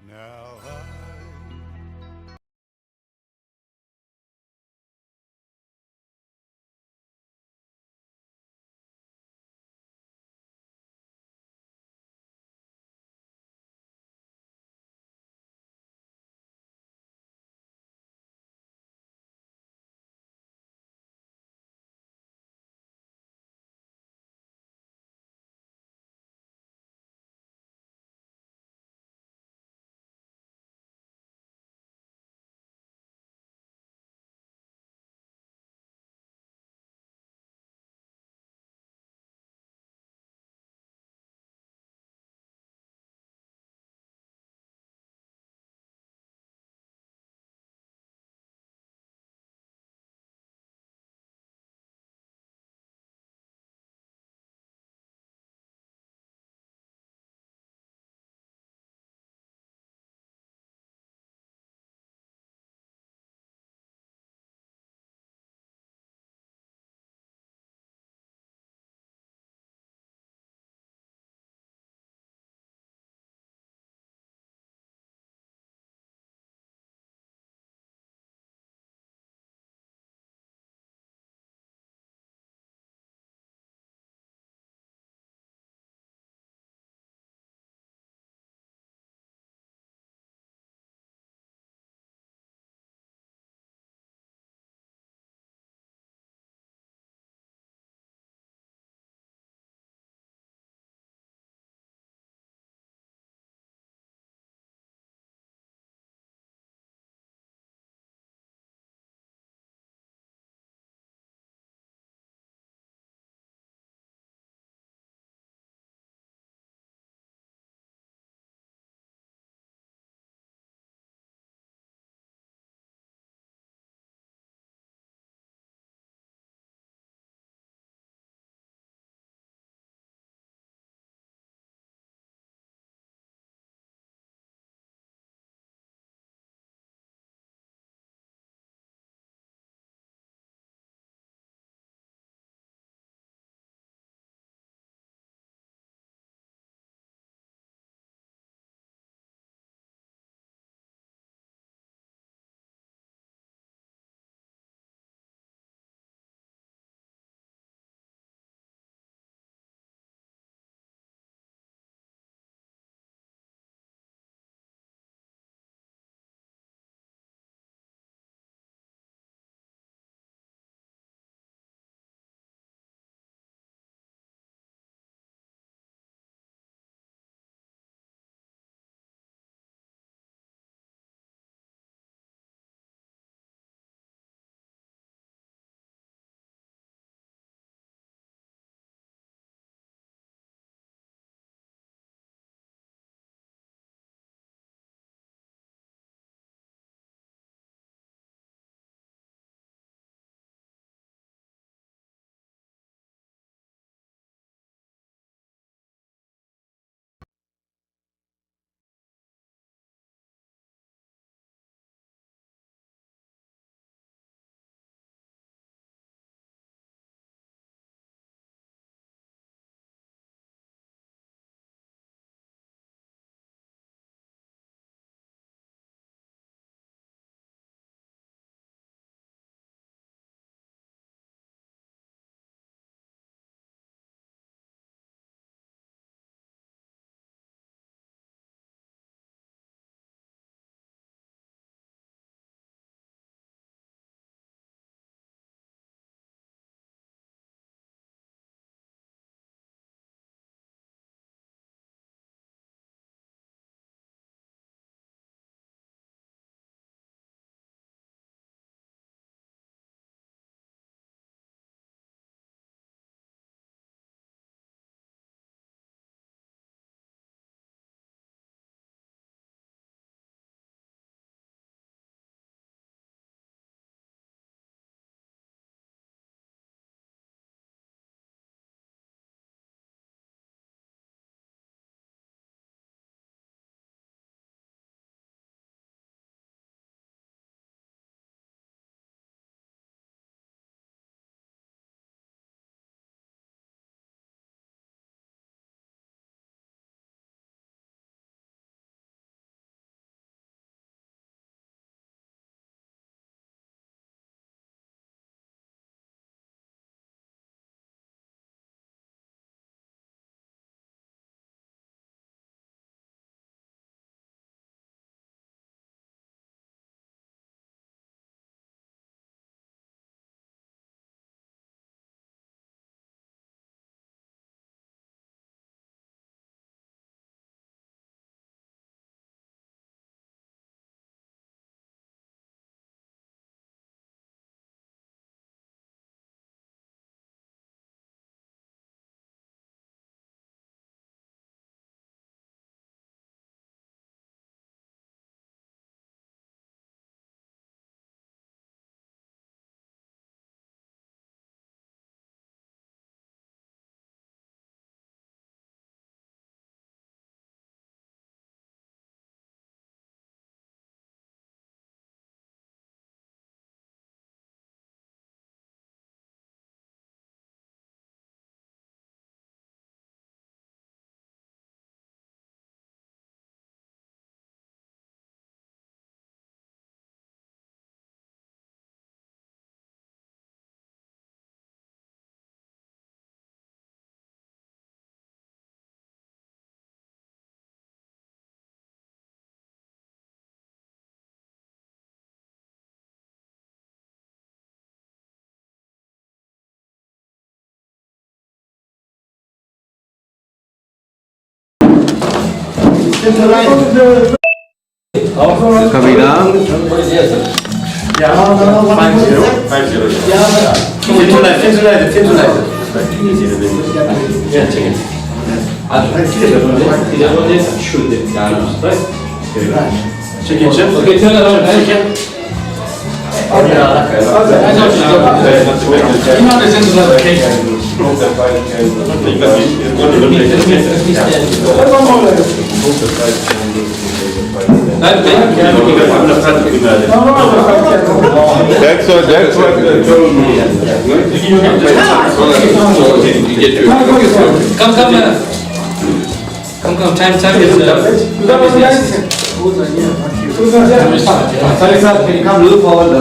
Now I Coming down. Chicken chips. Okay, turn it around. That's what told me. Come, time is Sorry, sir, can you come a little forward? The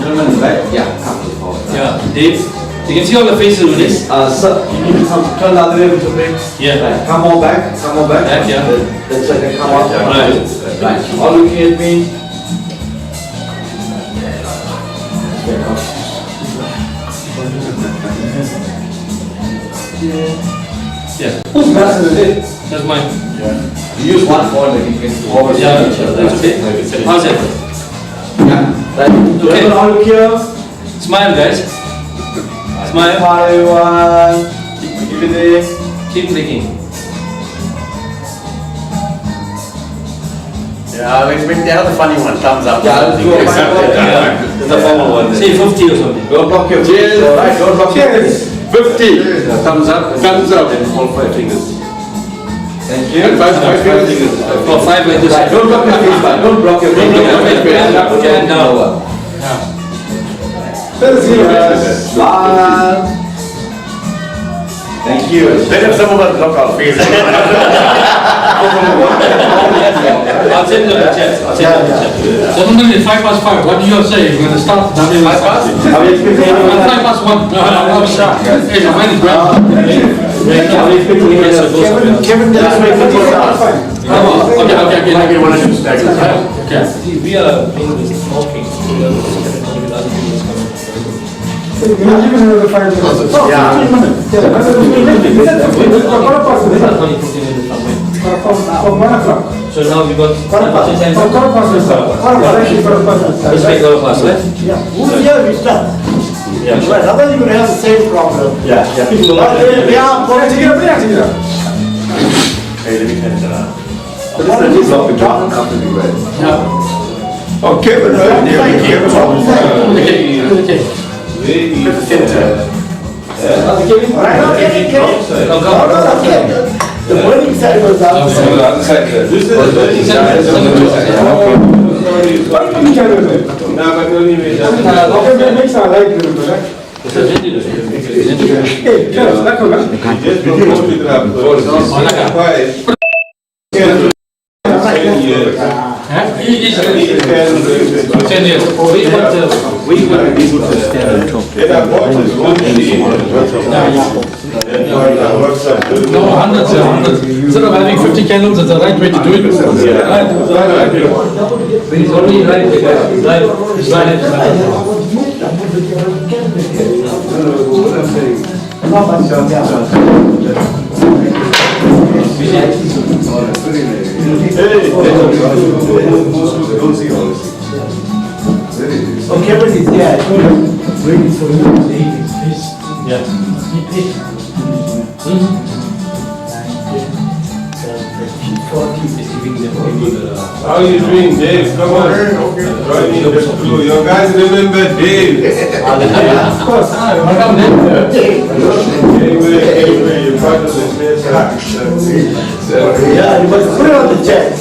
gentleman in the back? Yeah, come a little forward. Yeah, Dave, you can see all the faces on this? Sir, you need to come, turn the other way to bring. Yeah. Right, come more back, Back, yeah. That's like come up. Right. Right, all looking at me. Yeah. Whose glasses is it? That's mine. You use one forward, like you can forward. Yeah, that's okay. How's it? Yeah. Right. Okay. All look here. Smile, guys. Smile. Smile, everyone. Keep it there. Keep clicking. Yeah, we expect the other funny one, thumbs up. Yeah, let's do a There's a formal one. Say 50 or something. Don't block your face. Right, don't block your face. 50. Thumbs up. Thumbs up. And all 5 fingers. Thank you. And five fingers. For 5 like this. Right, don't block your face, man. Don't block your face. Don't block your face. Put your hand down. Smile. Thank you. Let them some of us block our face. I'll send them the chat. Gentlemen, it's 5:05. What do you say? You're going to start? 5 past? 5 past 1. I'm sure. Hey, your mind is grand. Kevin, let's make it Okay. Okay. We are in this talking. So now we got let's make our class, right? Who's here, Mr.? Yeah. Right, otherwise you will have the same problem. Yeah. But we are going to Hey, let me turn it around. Oh, Kevin, right here. Okay. The burning side was out. This is the burning side. No, hundreds. Instead of having 50 candles, it's the right way to do it. He's already right, guys. He's right. Okay, but it's there. Waiting for you to say his Yeah. How are you doing, Dave? Come on. Join me in the crew. You guys remember Dave? Of course. Anyway, you're part of the place. Yeah, you must put it on the chest.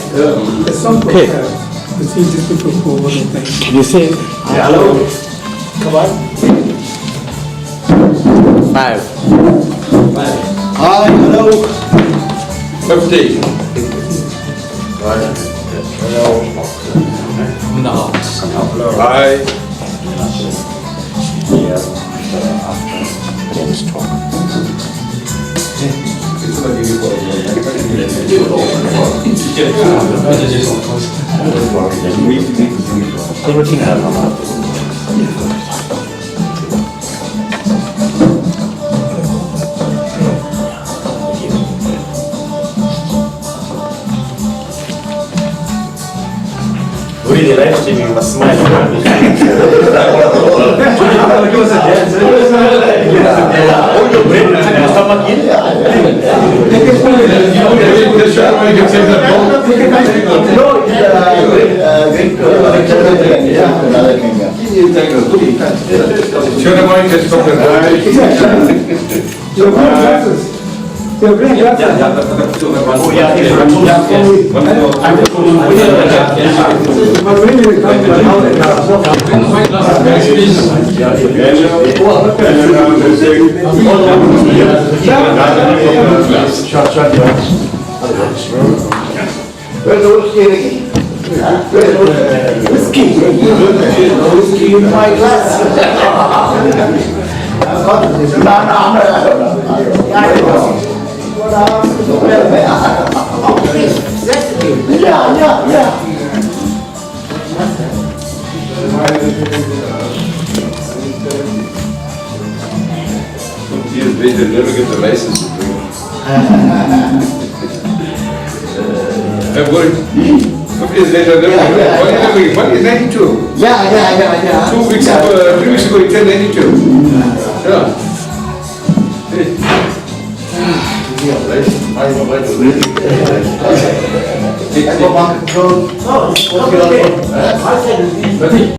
Okay. Can you say? Yeah, hello. Come on. 5. Hi, hello. 50. Hi. Everything I have. During the live stream, you must smile. Give us a dance. Hold your brain and your stomach in. Your green glasses. Oh, yeah, he's Bring the white glasses, guys, please. Where's the whiskey again? Where's the whiskey? Whiskey in my glass. Yeah. Years later, never get the license to drink. I've worked 5 years later, never get it. What is 92? Yeah. 2 weeks ago, 3 weeks ago, he turned 92. Yeah. Ready?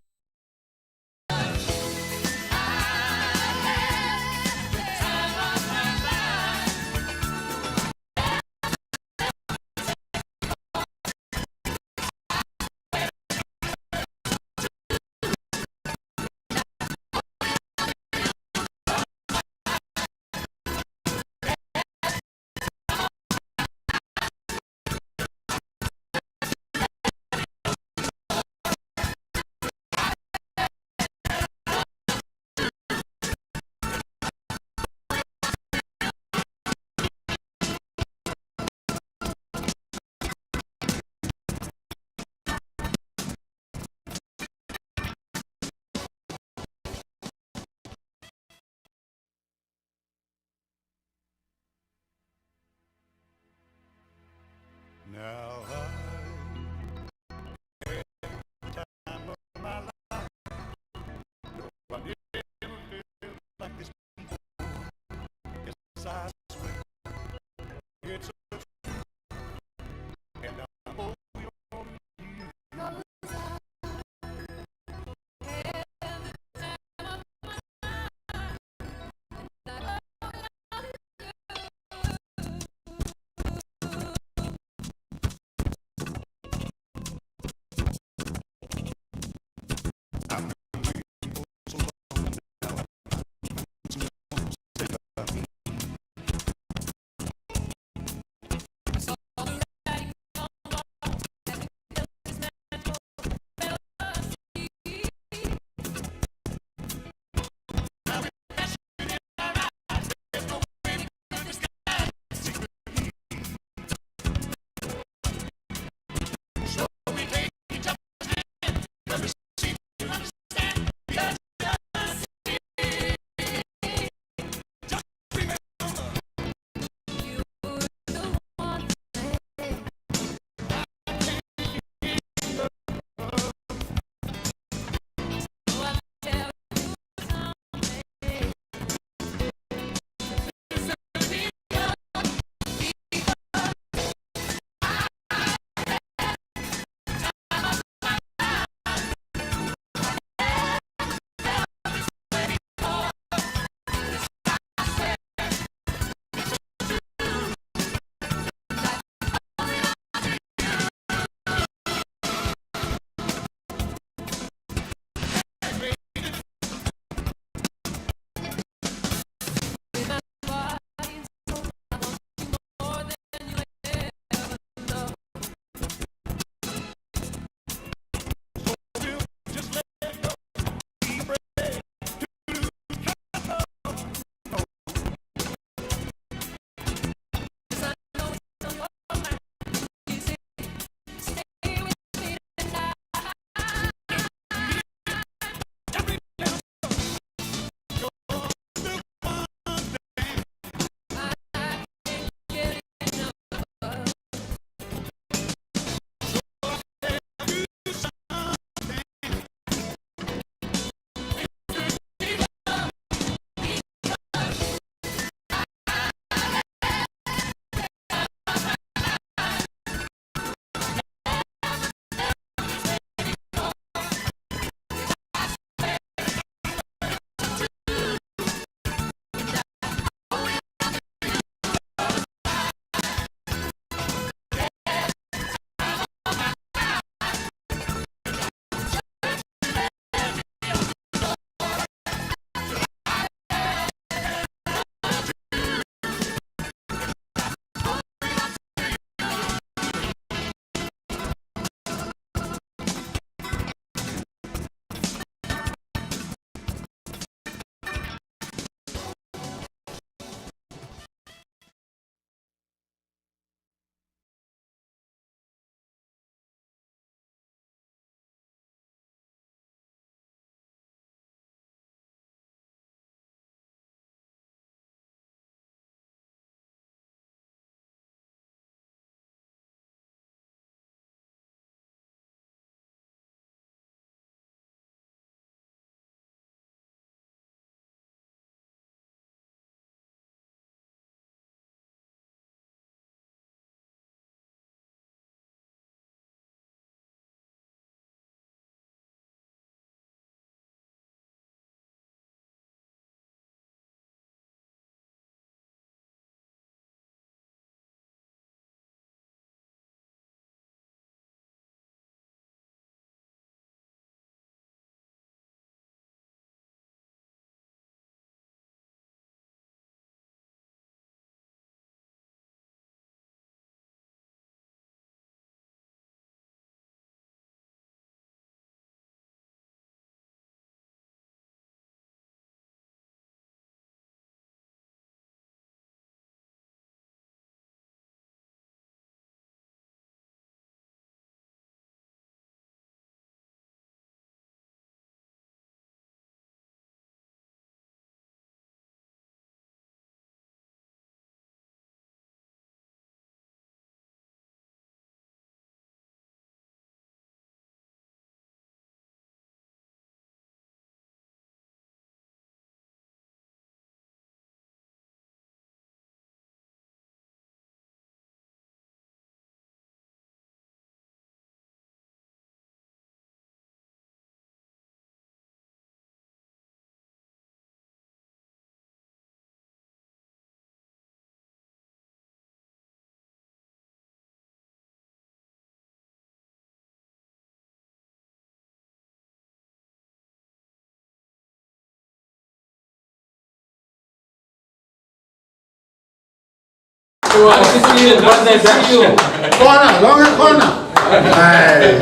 Corner, longer corner. Aye.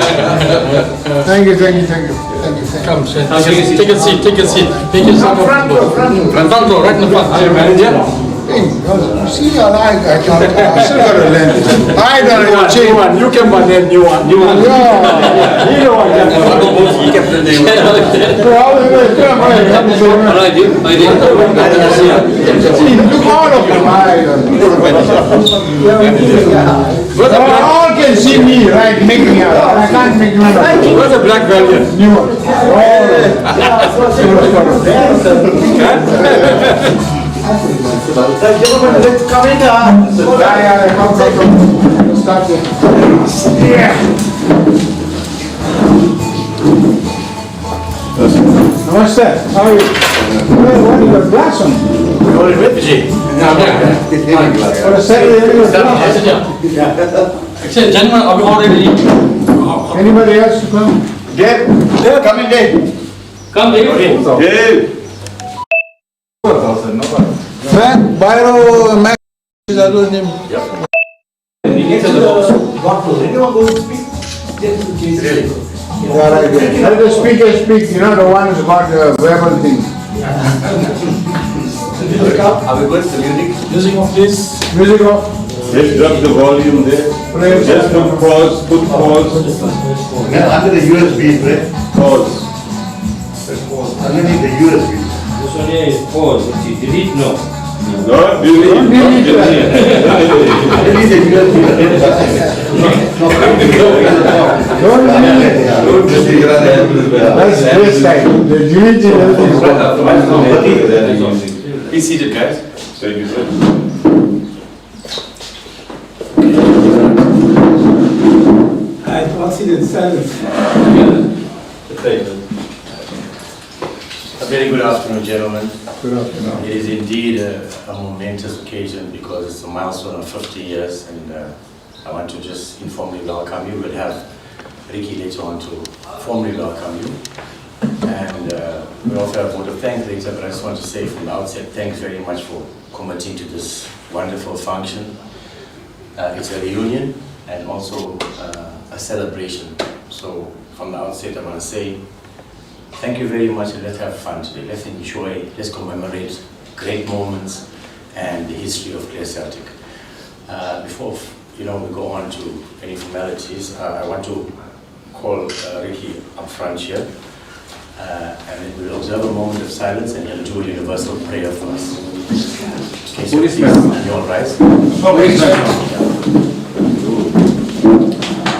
Thank you. Come, take a seat. Take a seat. Take your seat. Front row. Front row, right in the front. Are you manager? See, I still got to learn. I don't know. New one, you can buy that new one. Yeah. You know what? Look all of them. All can see me, right, making out. I can't make one. Where's the black velvet? New one. Gentlemen, let's come in. Start it. Yeah. Namaste. How are you? What is your glass on? You're a refugee. What a Saturday. Actually, gentlemen, are we already? Anybody else to come? Dave, come in, Dave. Come, David. Dave. Fan Byrow, Max is other name. Anyone going to speak? Really? Yeah, right. Let the speaker speak, you know, the ones about the verbal things. Are we good? The music? Music off, please. Music off. Just drop the volume there. Praise Just put pause, Under the USB, right? pause. Underneath the USB. This one here is pause. If you delete, no. Don't delete. Underneath the USB. That's this time. The delete Be seated, guys. Thank you, sir. I consider silence. A very good afternoon, gentlemen. Good afternoon. It is indeed a momentous occasion because it's a milestone of 50 years, and I want to just informally welcome you. We'll have Ricky later on to formally welcome you. And we also have a vote of thanks later, but I just want to say from the outset, thanks very much for committing to this wonderful function. It's a reunion and also a celebration. So from the outset, I want to say thank you very much, and let's have fun today. Let's enjoy, let's commemorate great moments and the history of Clare Celtic. Before we go on to any formalities, I want to call Ricky up front here, and then we'll observe a moment of silence, and he'll do a universal prayer for us. Okay, so please, and you all rise.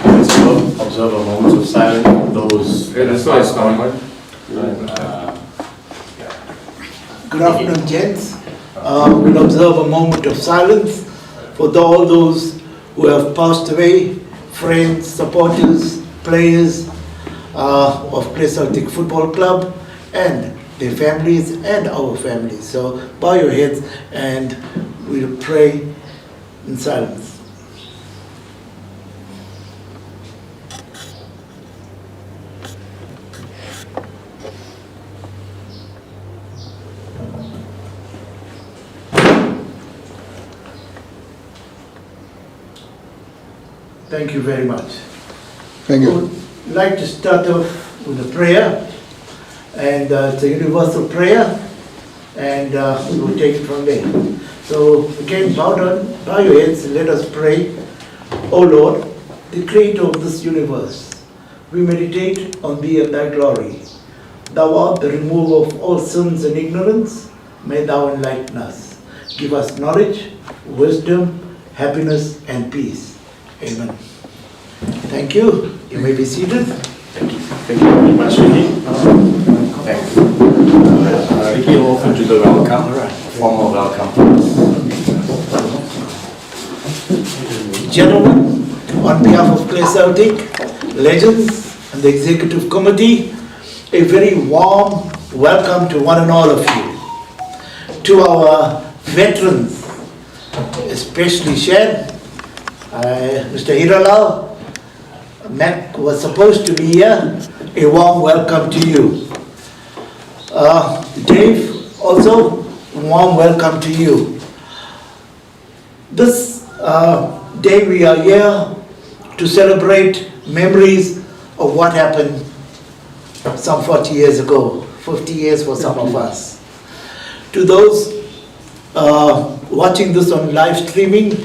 Let's observe a moment of silence. Those Good afternoon, gents. We'll observe a moment of silence for all those who have passed away, friends, supporters, players of Clare Celtic Football Club, and their families and our families. So bow your heads and we'll pray in silence. Thank you very much. Thank I you. would like to start off with a prayer, and it's a universal prayer, and we will take it from there. So again, bow your heads and let us pray. O Lord, the creator of this universe, we meditate on thee and thy glory. Thou art the remover of all sins and ignorance. May thou enlighten us. Give us knowledge, wisdom, happiness, and peace. Amen. Thank you. You may be seated. Thank you. Thank you very much, Ricky. Thanks. Ricky will open to the welcome, formal welcome. Gentlemen, on behalf of Clare Celtic, legends, and the executive committee, a very warm welcome to one and all of you. To our veterans, especially Shen, Mr. Hiralal, Mac was supposed to be here. A warm welcome to you. Dave, also, a warm welcome to you. This day we are here to celebrate memories of what happened some 40 years ago, 50 years for some of us. To those watching this on live streaming,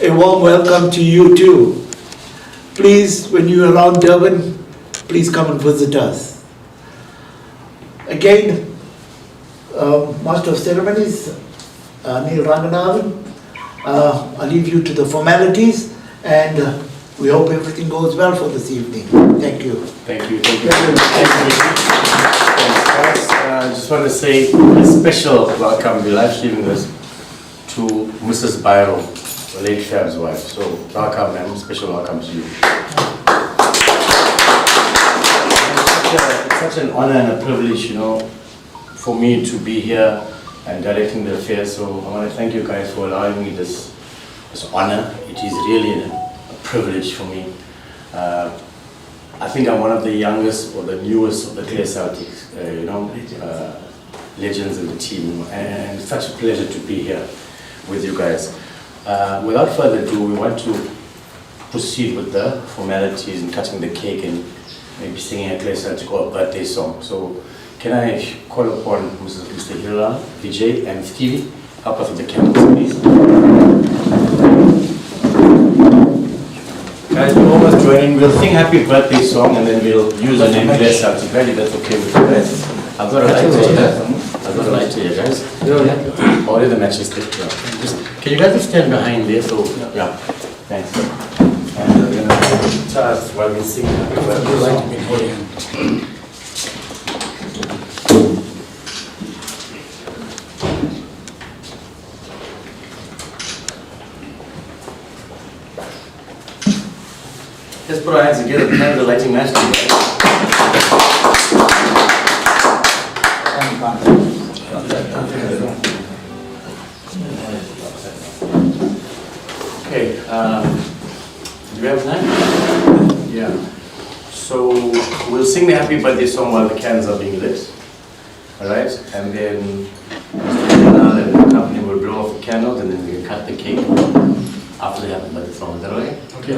a warm welcome to you too. Please, when you're around Durban, please come and visit us. Again, Master of Ceremonies, Neil Ranganathan, I'll leave you to the formalities, and we hope everything goes well for this evening. Thank you. Thank you. Thank you. Thanks, guys. I just want to say a special welcome, we're live streaming this, to Mrs. Byron, the late Fabs' wife. So welcome, ma'am. Special welcome to you. It's such an honor and a privilege, you know, for me to be here and directing the affair. So I want to thank you guys for allowing me this honor. It is really a privilege for me. I think I'm one of the youngest or the newest of the Clare Celtic, legends in the team, and it's such a pleasure to be here with you guys. Without further ado, we want to proceed with the formalities and cutting the cake and maybe singing a Clare Celtic or a birthday song. So can I call upon Mr. Hira, Vijay, and Stevie, help us with the cameras, please. Guys, we're almost joining. We'll sing happy birthday song and then we'll use the name Clare Celtic. Really, that's okay with you guys. I've got a light here. I've got a light here, guys. Yeah. Or the matches. Can you guys just stand behind there? So, yeah. Thanks. And we're going to charge while we sing happy birthday song. Let's put our hands together to have the lighting master. Okay, do we have time? Yeah. So we'll sing the happy birthday song while the candles are being lit. Alright? And then the company will blow off the candles and then we can cut the cake after the happy birthday song. Is that alright? Okay,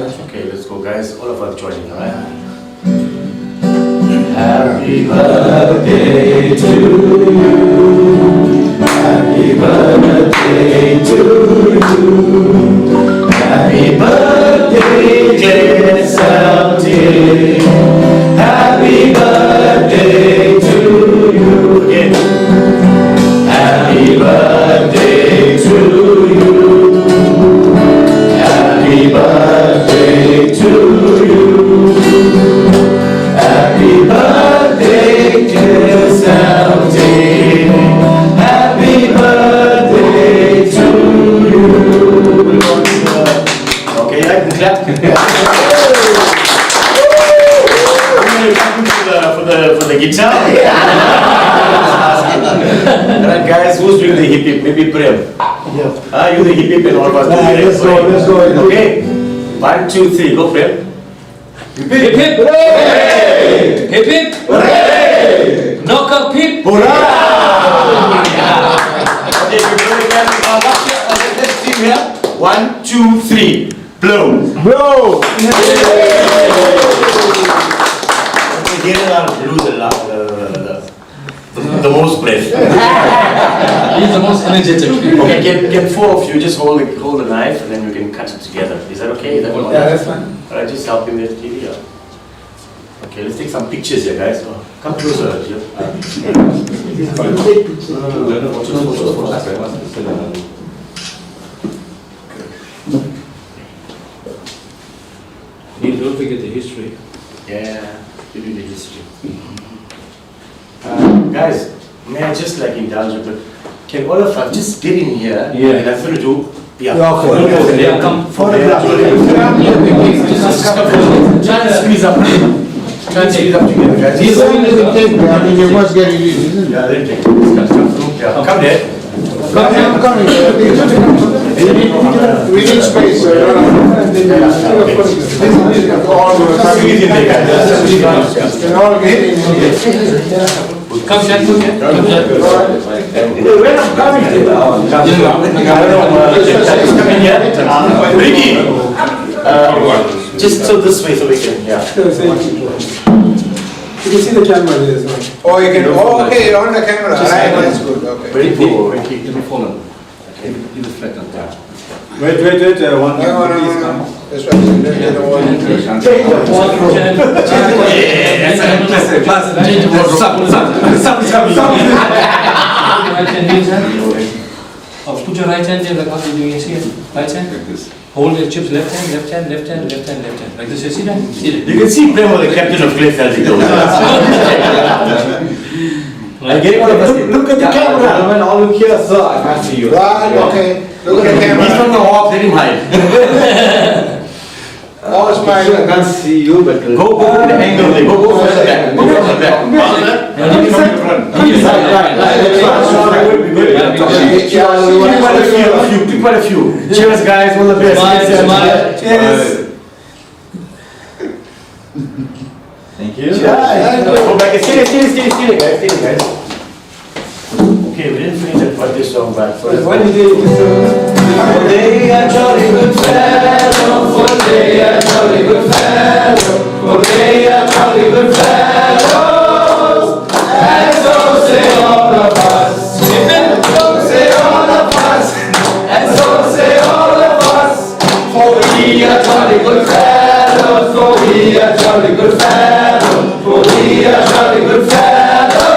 let's go, guys. All of us joining, alright? Happy birthday to you. Happy birthday to you. Happy birthday, Clare Celtic. Happy birthday to you. Again. Happy birthday to you. Happy birthday to you. Happy birthday, Clare Celtic. Happy birthday to you. Okay, I can clap. For the guitar. Alright, guys, who's doing the hip hip? Maybe Prem. Yeah. You the hip hip and all of us. Let's go. Okay. 1, 2, 3. Go, Prem. Hip hip! Hooray! Hip hip! Hooray! Knock up hip! Hurrah! Okay, we're doing it again. Let's team here. 1, 2, 3. Blow! Bro! Here are blue the most breath. He's the most energetic. Okay, can 4 of you just hold the knife and then we can cut it together. Is that okay? Yeah, that's fine. Alright, just help him with TV. Okay, let's take some pictures here, guys. Come closer. Don't forget the history. Yeah, you do the history. Guys, may I just indulge you, but can all of us just get in here? Yeah. And I'm going to do. Yeah, Come. Photograph. Try to squeeze up. Try to squeeze up together, guys. He's only the thing, I mean, you must get it used, isn't it? Yeah, let me take this. Come there. I'm coming. We need space, so all Come in there, guys. can all get in. Come, Shaq, come here. When I'm coming Ricky, just so this way so we can, yeah. You can see the camera there as well. Oh, you can, oh, okay, you're on the camera, right, that's good, okay. Ready for Ricky? It'll be formal. Okay, you reflect on that. Wait, one No, please come. That's right, you don't want to. Change the wardrobe. Right hand here, sir. Oh, put your right hand there, like how you're doing it here. Right hand. Like this. Hold your chips, left hand, left hand, left hand, left hand, left hand. Like this, you see that? See that? You can see Prem was the captain of Clare Celtic. I'm getting one of us. Look at the camera. When all look here, sir, I can't see you. Right, okay, look at the He's from camera. the Hawks, let him hide. All I smiling. can't see you, but Go to the angle there, go from the back, go from the back. Pick quite a few. Cheers guys, all the best. Smile. Cheers. thank you. Go back, steady guys. Okay, we didn't finish that birthday song, but for the One day, One day a jolly good fellow, one day a jolly good fellow, one day a jolly good fellow, and so say all of us, and so say all of us, and so say all of us, for we a jolly good fellow, for we a jolly good fellow, for we a jolly good fellow,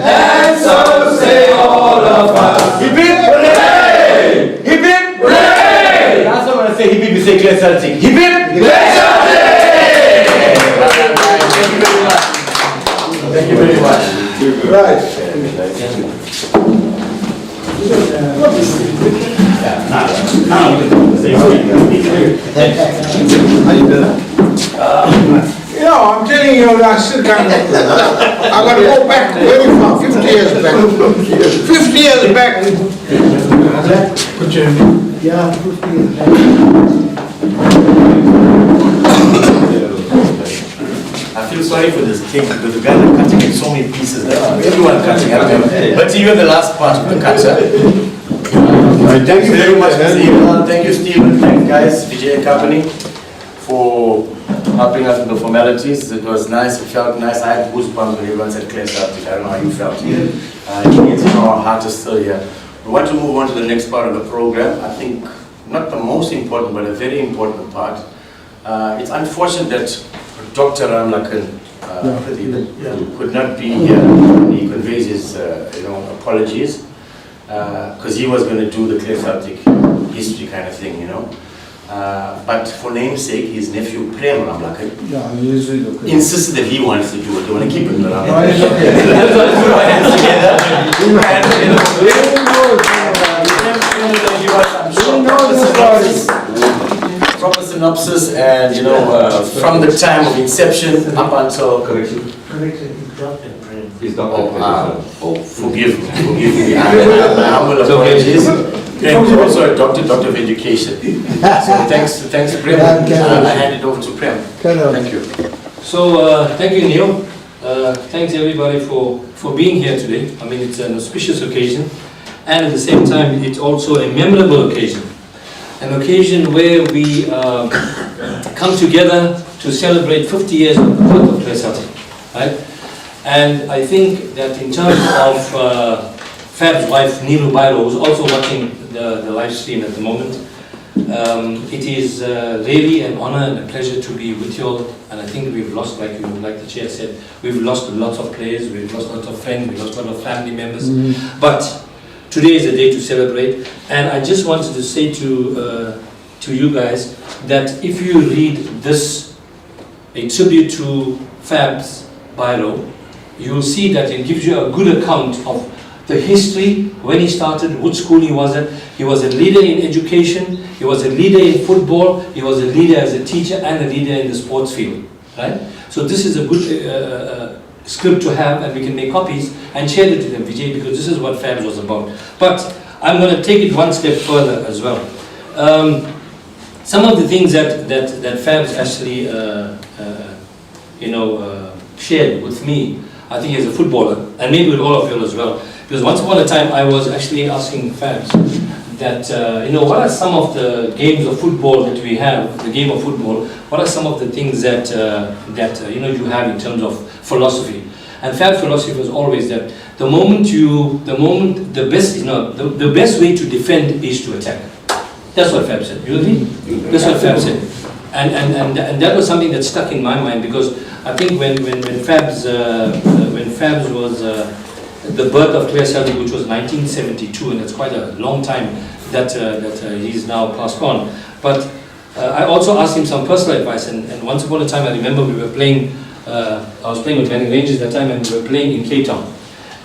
and so say all of us. hip hip hooray! Hip hip hooray! Last time when I say hip hip, you say Clare Celtic. Hip hip Clare Celtic! Thank you very much. Right. You know, I'm telling you, I still can't. I gotta go back very far, 50 years back. 50 years back. Put your, yeah, 50 years back. I feel sorry for this cake because the guys are cutting in so many pieces. Everyone cutting, but you're the last part of the cutter. Thank you very much, Stephen. Thank you, Stephen. Thanks, guys, Vijay and company, for helping us with the formalities. It was nice. It felt nice. I had goosebumps when everyone said Clare Celtic. I don't know how you felt. Our heart is still here. We want to move on to the next part of the program. I think not the most important, but a very important part. It's unfortunate that Dr. Ramlakan could not be here. He conveys his apologies because he was going to do the Clare Celtic history kind of thing, but for namesake, his nephew Prem Ramlakan insisted that he wants to do it. They want to keep him around. Proper synopsis and from the time of inception up until forgive me. Humble apologies. Prem is also a doctor of education. So thanks Prem. I hand it over to Prem. Thank you. So, thank you, Neil. Thanks everybody for being here today. I mean, it's an auspicious occasion, and at the same time, it's also a memorable occasion. An occasion where we come together to celebrate 50 years of the birth of Clare Celtic, right? And I think that in terms of Fab's wife, Neil Byrow, who's also watching the live stream at the moment, it is really an honor and a pleasure to be with you all. And I think we've lost, like the chair said, we've lost lots of players, we've lost lots of friends, we've lost a lot of family members. But today is a day to celebrate. And I just wanted to say to you guys that if you read this, a tribute to Fabs Byrow, you'll see that it gives you a good account of the history, when he started, which school he was at. He was a leader in education, he was a leader in football, he was a leader as a teacher and a leader in the sports field, right? So this is a good script to have, and we can make copies and share it to them, Vijay, because this is what Fabs was about. But I'm going to take it one step further as well. Some of the things that Fabs actually shared with me, I think he's a footballer, and maybe with all of you as well. Because once upon a time, I was actually asking Fabs that, what are some of the games of football that we have, the game of football, what are some of the things that, you have in terms of philosophy? And Fab's philosophy was always that the best way to defend is to attack. That's what Fab said. You agree? That's what Fab said. And that was something that stuck in my mind, because I think when Fabs was the birth of Clare Celtic, which was 1972, and it's quite a long time that he's now passed on. But I also asked him some personal advice, and once upon a time I remember we were playing, I was playing with Manning Rangers at that time, and we were playing in Cape Town.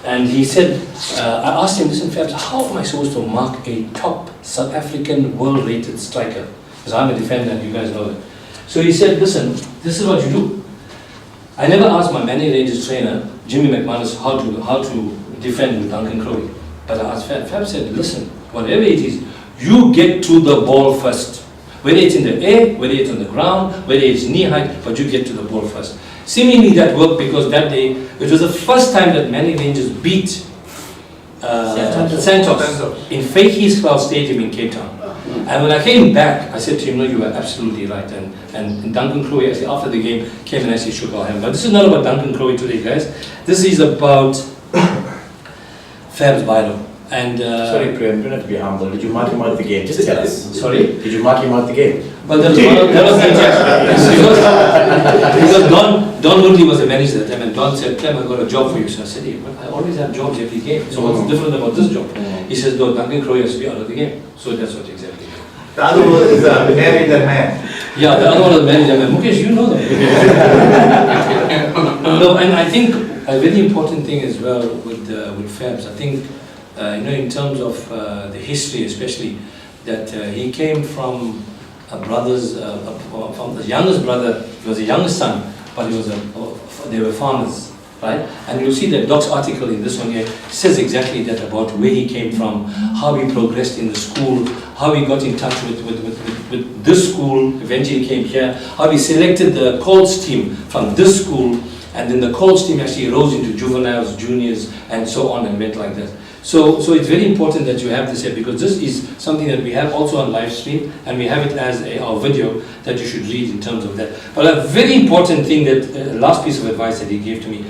And he said, I asked him, listen Fabs, how am I supposed to mark a top South African world-rated striker? Because I'm a defender and you guys know that. So he said, listen, this is what you do. I never asked my Manning Rangers trainer, Jimmy McManus, how to defend with Duncan Crowley. But I asked Fab. Fab said, listen, whatever it is, you get to the ball first. Whether it's in the air, whether it's on the ground, whether it's knee height, but you get to the ball first. Seemingly that worked, because that day, it was the first time that Manning Rangers beat Santos in Faki's Crowd Stadium in Cape Town. And when I came back, I said to him, no, you were absolutely right. And Duncan Crowley, actually, after the game, came and actually shook our hand. But this is not about Duncan Crowley today, guys. This is about Fabs Byrow. And Sorry, Prem, you don't have to be humble. Did you mark him out of the game? Just tell us. Sorry? Did you mark him out of the game? Well, that was because Don Woodley was the manager at the time, and Don said, Clem, I got a job for you. So I said, hey, but I always have jobs every game. So what's different about this job? He says, no, Duncan Crowley has to be out of the game. So that's what exactly. The other one is married the man. Yeah, the other one is manager man. Mukesh, you know that. No, and I think a very important thing as well with Fabs, I think, in terms of the history especially, that he came from from the youngest brother. He was the youngest son, but they were farmers, right? And you'll see that Doc's article in this one here says exactly that, about where he came from, how he progressed in the school, how he got in touch with this school, eventually came here, how he selected the Colts team from this school, and then the Colts team actually rose into juveniles, juniors, and so on, and went like that. So it's very important that you have this here, because this is something that we have also on live stream, and we have it as our video that you should read in terms of that. But a very important thing, that last piece of advice that he gave to me.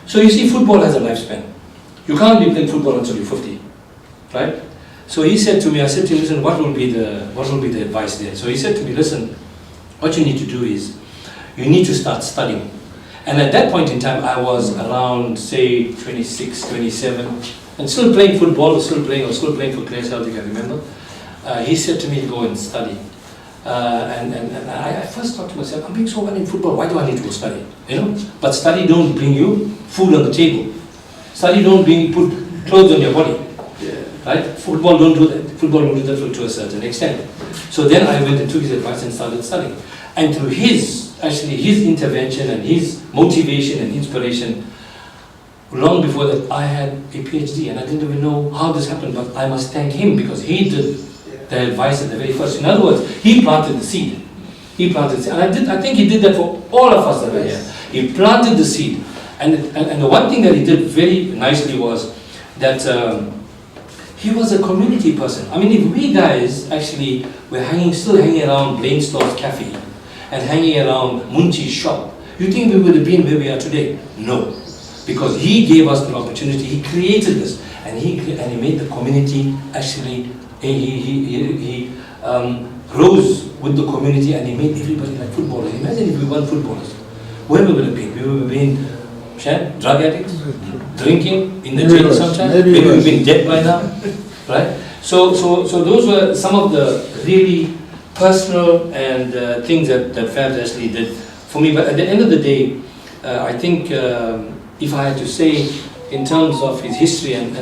So you see, football has a lifespan. You can't be playing football until you're 50, right? So he said to me, I said to him, listen, what will be the advice there? So he said to me, listen, what you need to do is, you need to start studying. And at that point in time, I was around, say, 26, 27, and still playing football, still playing for Clare Celtic, I remember. He said to me, go and study. And I first thought to myself, I'm being so well in football, why do I need to go study? But study don't bring you food on the table. Study don't put clothes on your body. Right? Football don't do that. Football don't do that to a certain extent. So then I went and took his advice and started studying. And through his intervention and his motivation and inspiration, long before that, I had a PhD, and I didn't even know how this happened, but I must thank him, because he did the advice at the very first. In other words, he planted the seed. And I think he did that for all of us that were here. He planted the seed. And the one thing that he did very nicely was that he was a community person. I mean, if we guys actually were still hanging around Blainstorm's cafe and hanging around Munchi's shop, you think we would have been where we are today? No. Because he gave us the opportunity, he created this, and he made the community actually, he rose with the community, and he made everybody like footballers. Imagine if we weren't footballers. Where we would have been? We would have been drug addicts, drinking, in the jail sometimes, maybe we would have been dead by now, right? So those were some of the really personal and things that Fabs actually did for me. But at the end of the day, I think if I had to say in terms of his history, and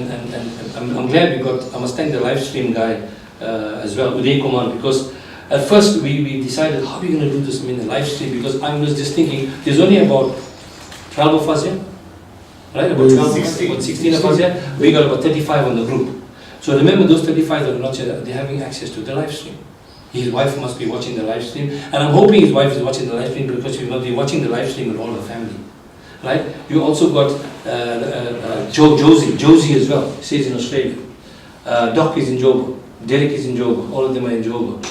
I'm glad I must thank the live stream guy as well, Uday Kumar, because at first we decided, how are we going to do this in the live stream, because I was just thinking, there's only about 12 of us here, right? About 16 of us here. We got about 35 on the group. So remember, those 35 that are not here, they're having access to the live stream. His wife must be watching the live stream, and I'm hoping his wife is watching the live stream, because she must be watching the live stream with all the family. right? You also got Josie as well, stays in Australia. Doc is in Joburg, Derek is in Joburg, all of them are in Joburg.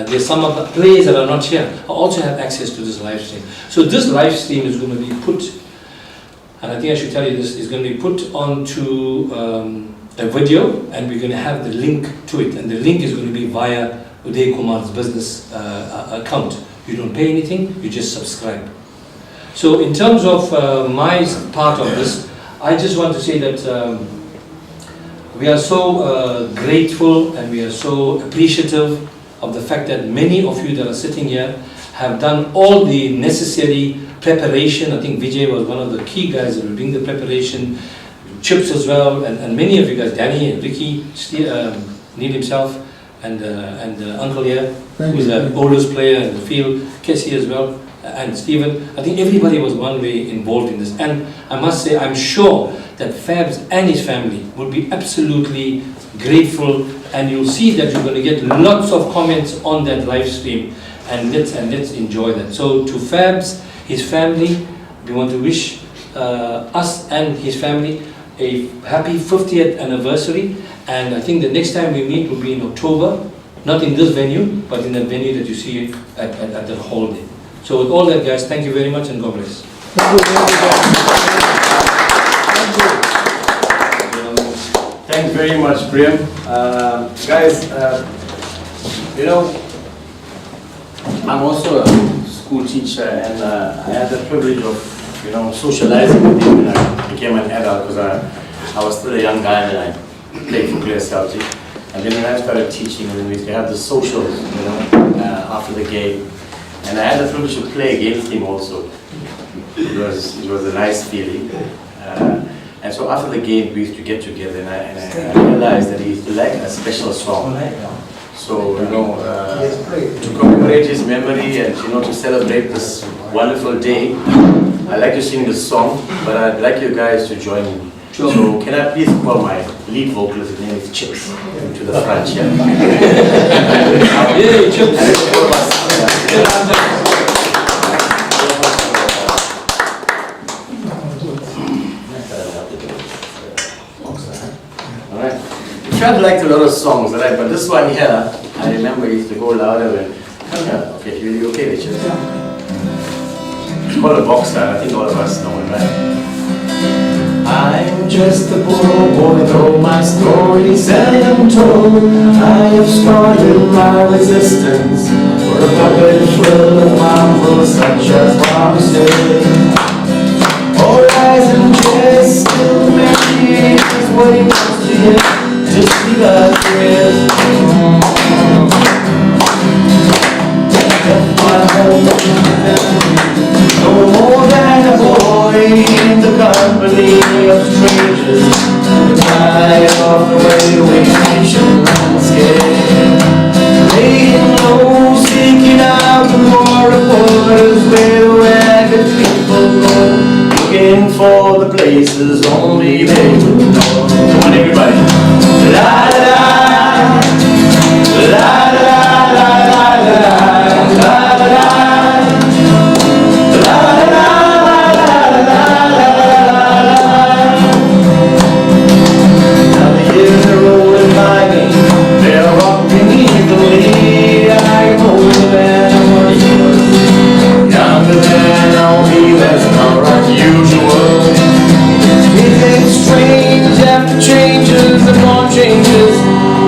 There's some of the players that are not here also have access to this live stream. So this live stream is going to be put, and I think I should tell you this, is going to be put onto a video, and we're going to have the link to it, and the link is going to be via Uday Kumar's business account. You don't pay anything, you just subscribe. So in terms of my part of this, I just want to say that we are so grateful and we are so appreciative of the fact that many of you that are sitting here have done all the necessary preparation. I think Vijay was one of the key guys that were doing the preparation, Chips as well, and many of you guys, Danny and Ricky, Neil himself, and Uncle here, who's the oldest player in the field, Casey as well, and Stephen. I think everybody was one way involved in this. And I must say, I'm sure that Fabs and his family will be absolutely grateful, and you'll see that you're going to get lots of comments on that live stream, and let's enjoy that. So to Fabs, his family, we want to wish us and his family a happy 50th anniversary, and I think the next time we meet will be in October, not in this venue, but in the venue that you see at the hall day. So with all that, guys, thank you very much and God bless. Thanks very much, Prem. Guys, you know, I'm also a school teacher, and I had the privilege of, you know, socializing with him when I became an adult, because I was still a young guy when I played for Clare Celtic. And then when I started teaching, we used to have the socials, you know, after the game. And I had the privilege to play against him also. It was a nice feeling. And so after the game, we used to get together, and I realized that he used to like a special song. So, you know, to commemorate his memory and, you know, to celebrate this wonderful day, I like to sing this song, but I'd like you guys to join me. Sure. So can I please call my lead vocalist, his name is Chips, to the front here. Yeah, Chips. Alright. Fab liked a lot of songs, right? But this one here, I remember he used to go louder when, come here. Okay, you okay, Richard? It's called a boxer, I think all of us know it, right? I'm just a poor boy, though my story seldom told. I have started my resistance for a puppet full of marvels such as promises. All rise and jest, still many is what he wants to hear. Just leave us here. No more than a boy in the company of strangers, tired of the railway station landscape. Laying low, seeking out the more reporters where the ragged people go, looking for the places only they would know. Come on, everybody. La la la, la la la la la la la la.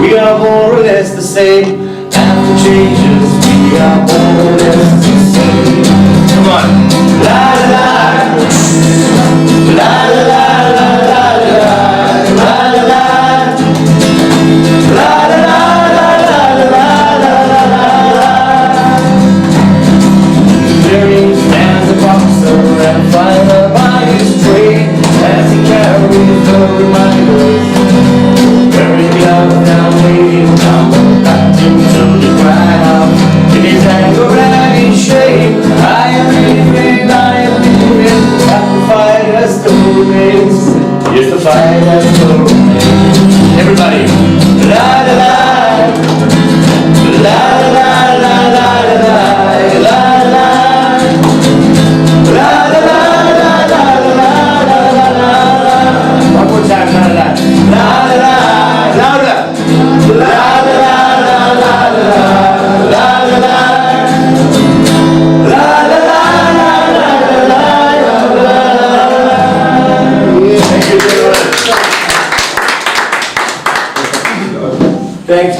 We are more or less the same. After changes, we are more or less the same. Come on. La la la, la la la la la la la la la, la la la la la la. There stands a boxer and a fighter by his trade, as he carries the reminders. Now laying down, back into the crowd. In his anger and his shame, I am living.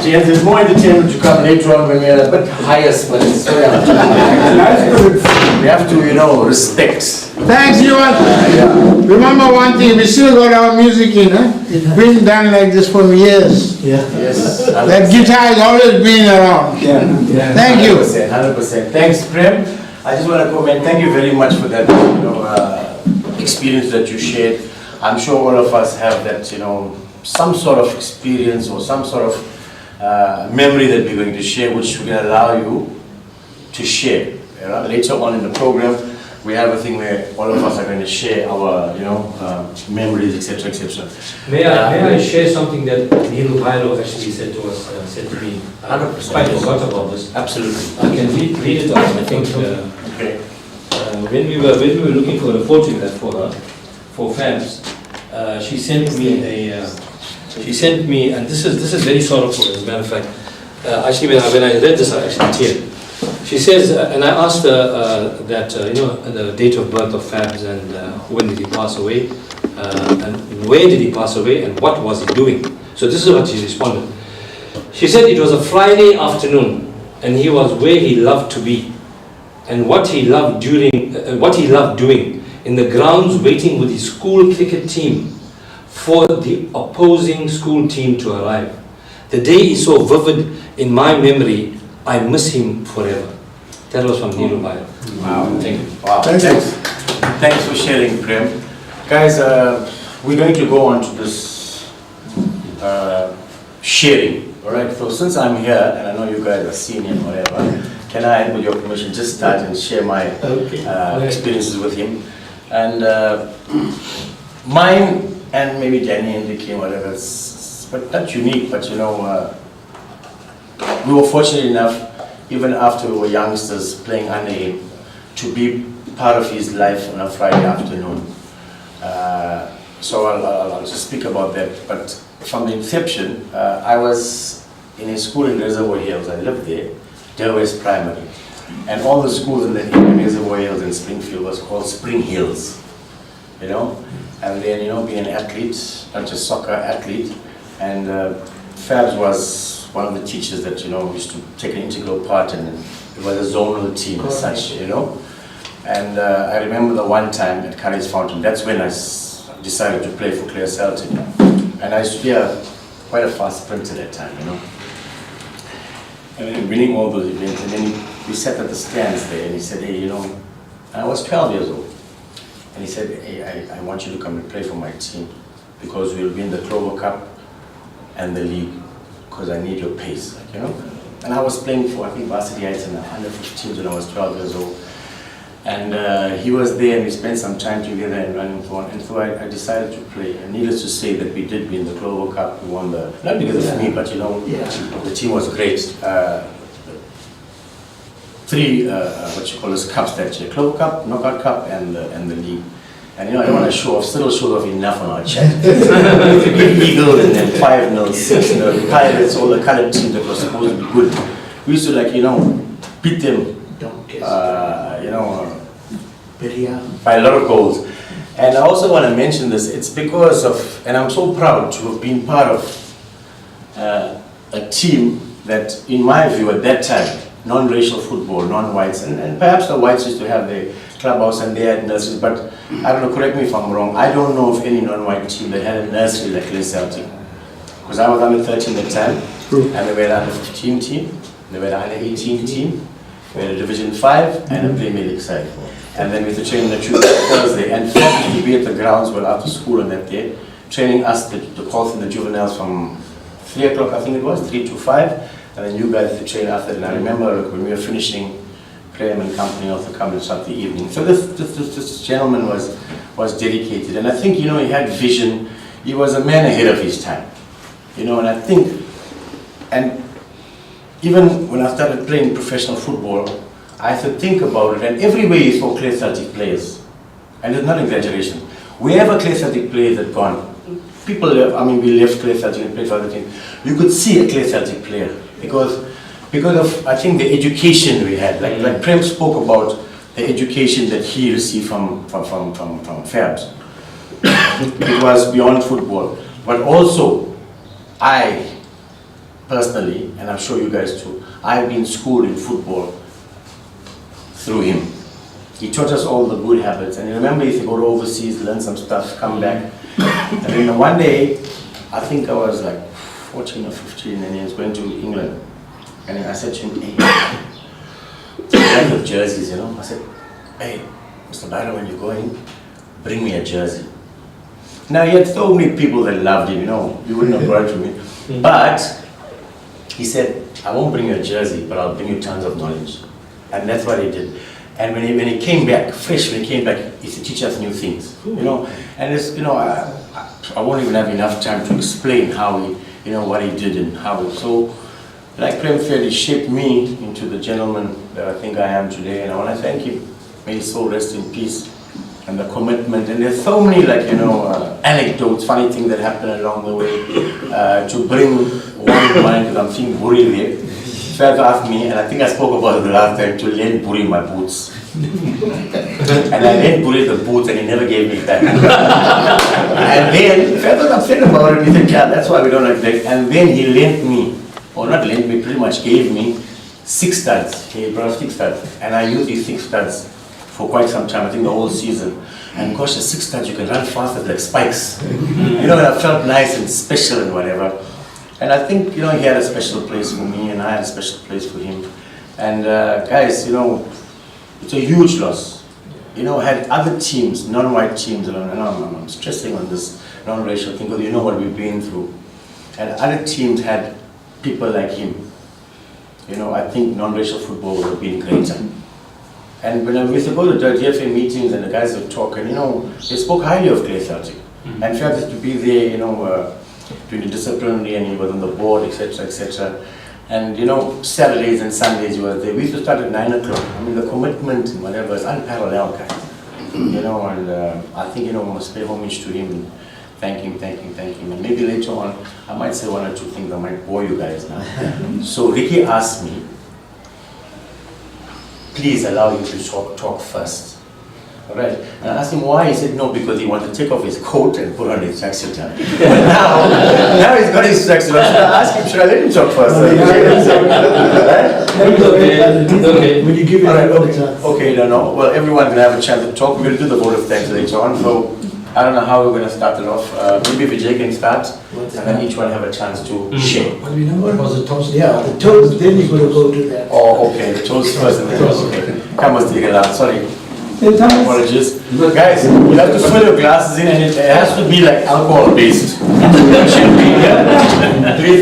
James, there's more entertainment to come later on when we are a bit higher spirits. So yeah. We have to, you know, respect. Thanks, you all. Remember one thing, we still got our music in, huh? It's been done like this for years. Yeah. Yes. That guitar has always been around. Thank you. 100%. Thanks, Prem. I just want to comment, thank you very much for that, you know, experience that you shared. I'm sure all of us have that, you know, some sort of experience or some sort of memory that we're going to share, which we're going to allow you to share. You know? Later on in the program, we have a thing where all of us are going to share our, you know, memories, etc., etc. May I share something that Neil Byron actually said to us, said to me? 100%. Quite forgot about this. Absolutely. I can read it out, I think. Okay. When we were looking for a photograph for her, for Fabs, she sent me, and this is very sorrowful, as a matter of fact. Actually, when I read this, I actually teared. She says, and I asked her that, you know, the date of birth of Fabs and when did he pass away, and where did he pass away, and what was he doing. So this is what she responded. She said it was a Friday afternoon, and he was where he loved to be, and what he loved doing in the grounds, waiting with his school cricket team for the opposing school team to arrive. The day is so vivid in my memory, I miss him forever. That was from Neil Byron. Wow. Thank you. Wow. Thanks for sharing, Prem. Guys, we're going to go on to this sharing. Alright, so since I'm here, and I know you guys are senior and whatever, can I, with your permission, just start and share my experiences with him? And mine, and maybe Danny and Vicky and whatever, but not unique, but you know, we were fortunate enough, even after we were youngsters playing under him, to be part of his life on a Friday afternoon. So I'll just speak about that. But from the inception, I was in a school in Reservoir Hills. I lived there, Derwest Primary. And all the schools in the Reservoir Hills in Springfield was called Spring Hills, you know. And then, you know, being an athlete, not just soccer athlete, and Fabs was one of the teachers that, you know, used to take an integral part in. It was a zonal team as such, you know. And I remember the one time at Curry's Fountain, that's when I decided to play for Clare Celtic. And I used to be quite a fast sprinter that time, you know. And then winning all those events, and then we sat at the stands there, and he said, hey, you know, I was 12 years old. And he said, hey, I want you to come and play for my team, because we'll win the Clover Cup and the league, because I need your pace, like, you know. And I was playing for, I think, varsity heights in the under 15s when I was 12 years old. And he was there, and we spent some time together and running for, and so I decided to play. And needless to say that we did win the Clover Cup. We won the, not because of me, but you know, the team was great. 3 what you call this cups that year: Clover Cup, Knockout Cup, and the league. And you know, I don't want to show off, still show off enough on our chat. Eagles and then 5-0, 6-0, Pirates, all the colored teams that were supposed to be good. We used to, like, you know, beat them. You know, by a lot of goals. And I also want to mention this, it's because of, and I'm so proud to have been part of a team that, in my view at that time, non-racial football, non-whites, and perhaps the whites used to have their clubhouse and they had nurseries, but I don't know, correct me if I'm wrong, I don't know of any non-white team that had a nursery like Clare Celtic. Because I was under 13 at the time, and they were the under 15 team, they were the under 18 team, we had a Division 5 and a Premier League side. And then we used to train on a Tuesday, Thursday, and Fabs to be at the grounds well after school on that day, training us, the calls from the juveniles from 3 o'clock, I think it was, 3 to 5, and then you guys to train after. And I remember when we were finishing, Graham and company also come and start the evening. So this gentleman was dedicated, and I think, you know, he had vision. He was a man ahead of his time, you know, and I think, and even when I started playing professional football, I had to think about it, and everywhere you saw Clare Celtic players, and it's not an exaggeration, wherever Clare Celtic players had gone, people left, I mean, we left Clare Celtic and played for other teams, you could see a Clare Celtic player, because of, I think, the education we had, like Prem spoke about the education that he received from Fabs. It was beyond football, but also, I personally, and I'm sure you guys too, I've been schooled in football through him. He taught us all the good habits, and remember, if you go to overseas, learn some stuff, come back. And then one day, I think I was like 14 or 15, and he was going to England. And I said to him, hey, I like the jerseys, you know. I said, hey, Mr. Byron, when you're going, bring me a jersey. Now, he had so many people that loved him, you know, you wouldn't have brought it to me. But he said, I won't bring you a jersey, but I'll bring you tons of knowledge. And that's what he did. And when he came back, fresh, when he came back, he used to teach us new things, you know. And it's, you know, I won't even have enough time to explain how he, you know, what he did and how. So, like Prem said, he shaped me into the gentleman that I think I am today, and I want to thank him. May his soul rest in peace. And the commitment, and there's so many, like, you know, anecdotes, funny things that happen along the way to bring one in mind, because I'm seeing Buri there. Fabs asked me, and I think I spoke about it the last time, to lend Buri my boots. And I lent Buri the boots, and he never gave me back. And then Fabs was upset about it. He said, yeah, that's why we don't like that. And then he lent me, or not lent me, pretty much gave me 6 studs. He brought 6 studs, and I used these 6 studs for quite some time, I think the whole season. And gosh, the 6 studs, you can run faster like spikes. You know, and I felt nice and special and whatever. And I think, you know, he had a special place for me, and I had a special place for him. And guys, you know, it's a huge loss. You know, had other teams, non-white teams, and I'm stressing on this non-racial thing, because you know what we've been through. And other teams had people like him. You know, I think non-racial football would have been greater. And when we used to go to the DFA meetings and the guys would talk, and you know, they spoke highly of Clare Celtic. And Fabs used to be there, you know, doing the disciplinary, and he was on the board, etc., etc. And you know, Saturdays and Sundays he was there. We used to start at 9 o'clock. I mean, the commitment and whatever is unparalleled, guys. You know, and I think, you know, we must pay homage to him and thank him. And maybe later on, I might say 1 or 2 things that might bore you guys now. So Ricky asked me, please allow you to talk first. All right. And I asked him why. He said no, because he wanted to take off his coat and put on his tracksuit. But now he's got his tracksuit. I asked him, should I let him talk first? Okay. Will you give it another chance? Okay, no. Well, everyone's going to have a chance to talk. We're going to do the vote of thanks later on. So I don't know how we're going to start it off. Maybe Vijay can start, and then each one have a chance to share. What do we know? Was the toast? Yeah, the toast, then you're going to go to that. Oh, okay, the toast first and then okay. Come on, take it out. Sorry. Apologies. Guys, you have to fill your glasses in, and it has to be like alcohol based. Champagne, yeah? Please,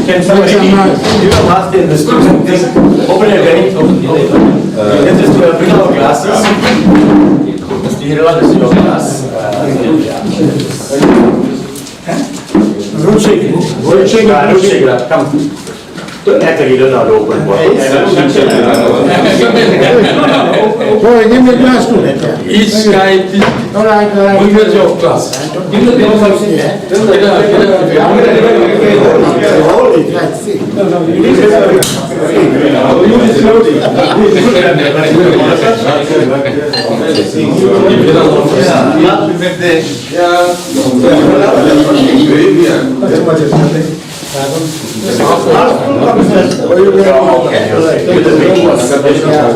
can somebody give a master in this thing? Open it again. Let's just bring our glasses. Mr. Hirala, this is your glass. Don't shake it. Don't shake it. Don't shake it up. Come. Don't act like you don't know how to open one. Boy, give me a glass too. Each guy, All right. give us your glass. Give us your glass.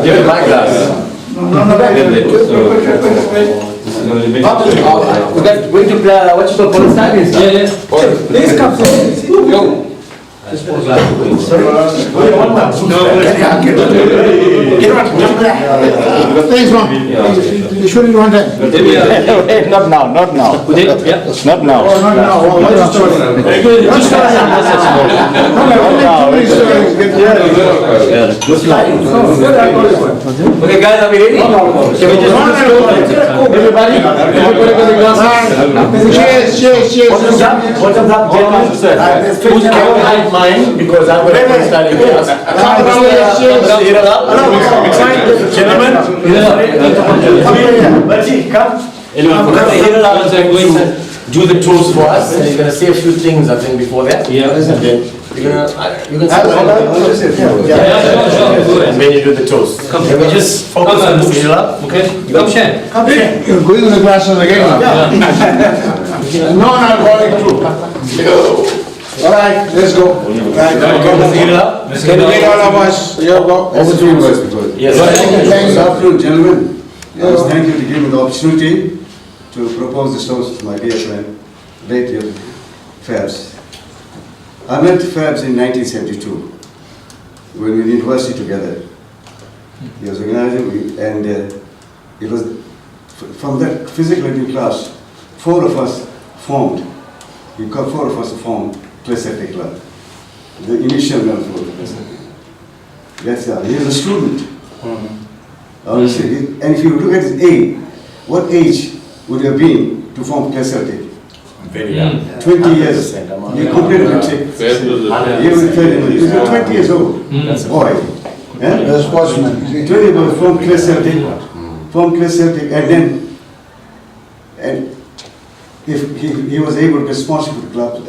Give it my glass. We're going to play, what you call police time? Yeah. Please come. Go. Thanks, man. You shouldn't want that. Not now, not now. Yeah. Not now. Oh, no. What's the story? Okay, guys, are we ready? Can we just everybody? Cheers. Bottoms up, gentlemen. Who's can hide mine because I'm going to start in class. Gentlemen, Bachi, come. Do the toast for us, and he's going to say a few things, I think, before that. Yeah. And then you're going to, you can say and then you do the toast. Can we just focus on Mr. Hirala? Okay. Come share. You're going to the glasses again. Non-alcoholic too. All right, let's go. Right, can you get all of us? Here we go. Over to you, Vice President. Yes. Good afternoon, gentlemen. Thank you to give me the opportunity to propose this toast to my dear friend, late Fabs. I met Fabs in 1972 when we were in university together. He was organizing, and it was from that physical education class, four of us formed Clare Celtic Club. The initial members were Clare Celtic. That's he was a student. Honestly, and if you look at his age, what age would you have been to form Clare Celtic? Very young. 20 years. You completed matric. He was 20 years old. That's a boy. The sportsman. 20 years old from Clare Celtic, and if he was able to be responsible for the club,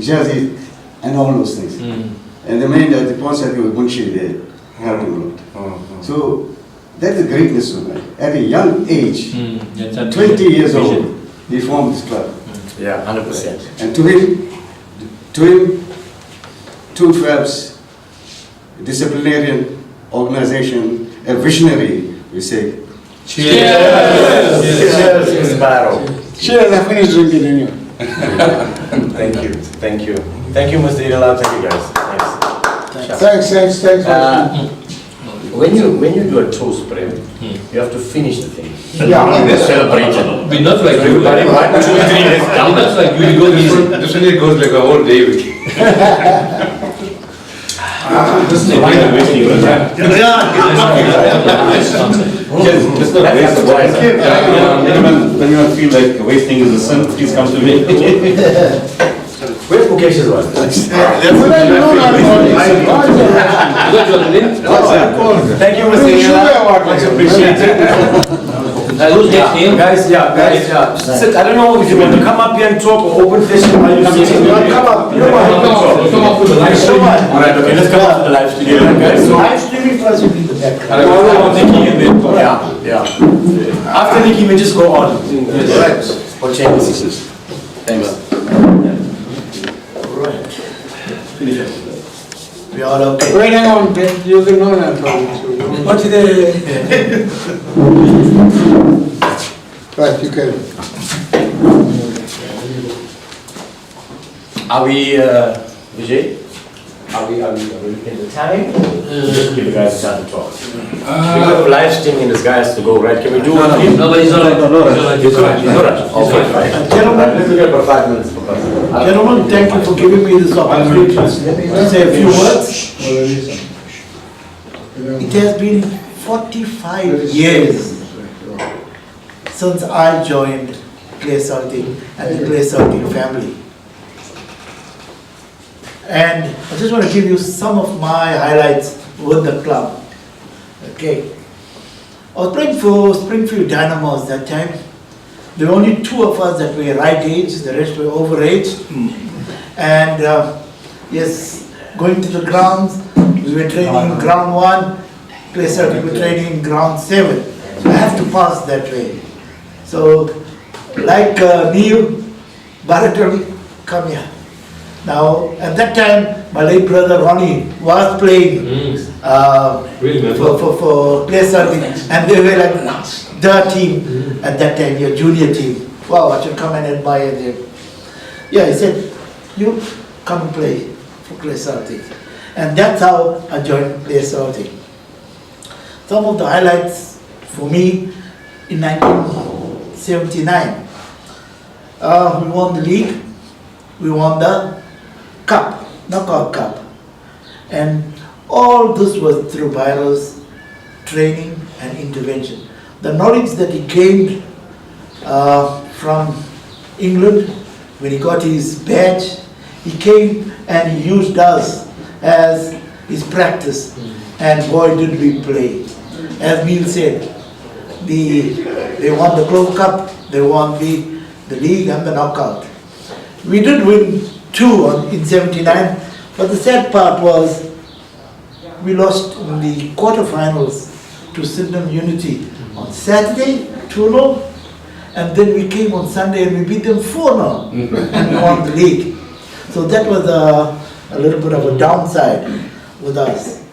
jersey, and all those things. And the main the sponsor was Munshi there, helped him a lot. So that's the greatness of it. At a young age, 20 years old, he formed this club. Yeah, 100%. And to him, two Fabs, disciplinarian organization, a visionary, we say. Cheers! Cheers, Mr. Byrow. Cheers, I finished drinking anyway. Thank you, thank you. Thank you, Mr. Idala. Thank you, guys. Thanks. When you do a toast prayer, you have to finish the thing. Yeah. Celebrate it. We're not like you. Everybody, 1, 2, 3, let's We're down. not like you. You go easy. This one goes like a whole day with you. This is a great wasting. Just not waste of time. Anyone feel like wasting is a sin, please come to me. Where's Mukesh's one? Thank you, Mr. Idala. Much appreciated. Who's next name? Guys, sit. I don't know if you want to come up here and talk or open session while you're sitting. Come up. You don't want to talk. Come up with the live stream. Alright, okay, let's come up to the live studio, guys. So, Live streaming first, you need the background. yeah. After Nikki, we just go on. Yes. Or change the systems. Thanks. We all okay. Wait, hang on, Ben, you can know that problem. What is the... Right, you can. Are we, Vijay? Are we in the time? Just give the guys a chance to talk. Because of live streaming, this guy has to go, right? Can we do it? No, but he's all right. He's all right. He's all right. Okay, right. Gentlemen, Let's look at about 5 minutes for us. Gentlemen, thank you for giving me this opportunity to say a few words. It has been 45 years since I joined Clare Celtic and the Clare Celtic family. And I just want to give you some of my highlights with the club. Okay. I was playing for Springfield Dynamos that time. There were only 2 of us that were right age, the rest were over age. And yes, going to the grounds, we were training in ground 1, Clare Celtic were training in ground 7. So I have to pass that way. So, like Neil, Byron, come here. Now, at that time, my late brother Ronnie was playing for Clare Celtic, and they were like the team at that time, your junior team. Wow, I should come and admire them. Yeah, he said, you come and play for Clare Celtic. And that's how I joined Clare Celtic. Some of the highlights for me in 1979. We won the league, we won the cup, knockout cup. And all this was through Byrow's training and intervention. The knowledge that he gained from England, when he got his badge, he came and he used us as his practice. And boy, did we play. As Neil said, they won the Club Cup, they won the league and the knockout. We did win 2 in 79, but the sad part was we lost in the quarterfinals to Sydenham Unity on Saturday, 2-0, and then we came on Sunday and we beat them 4-0 and we won the league. So that was a little bit of a downside with us.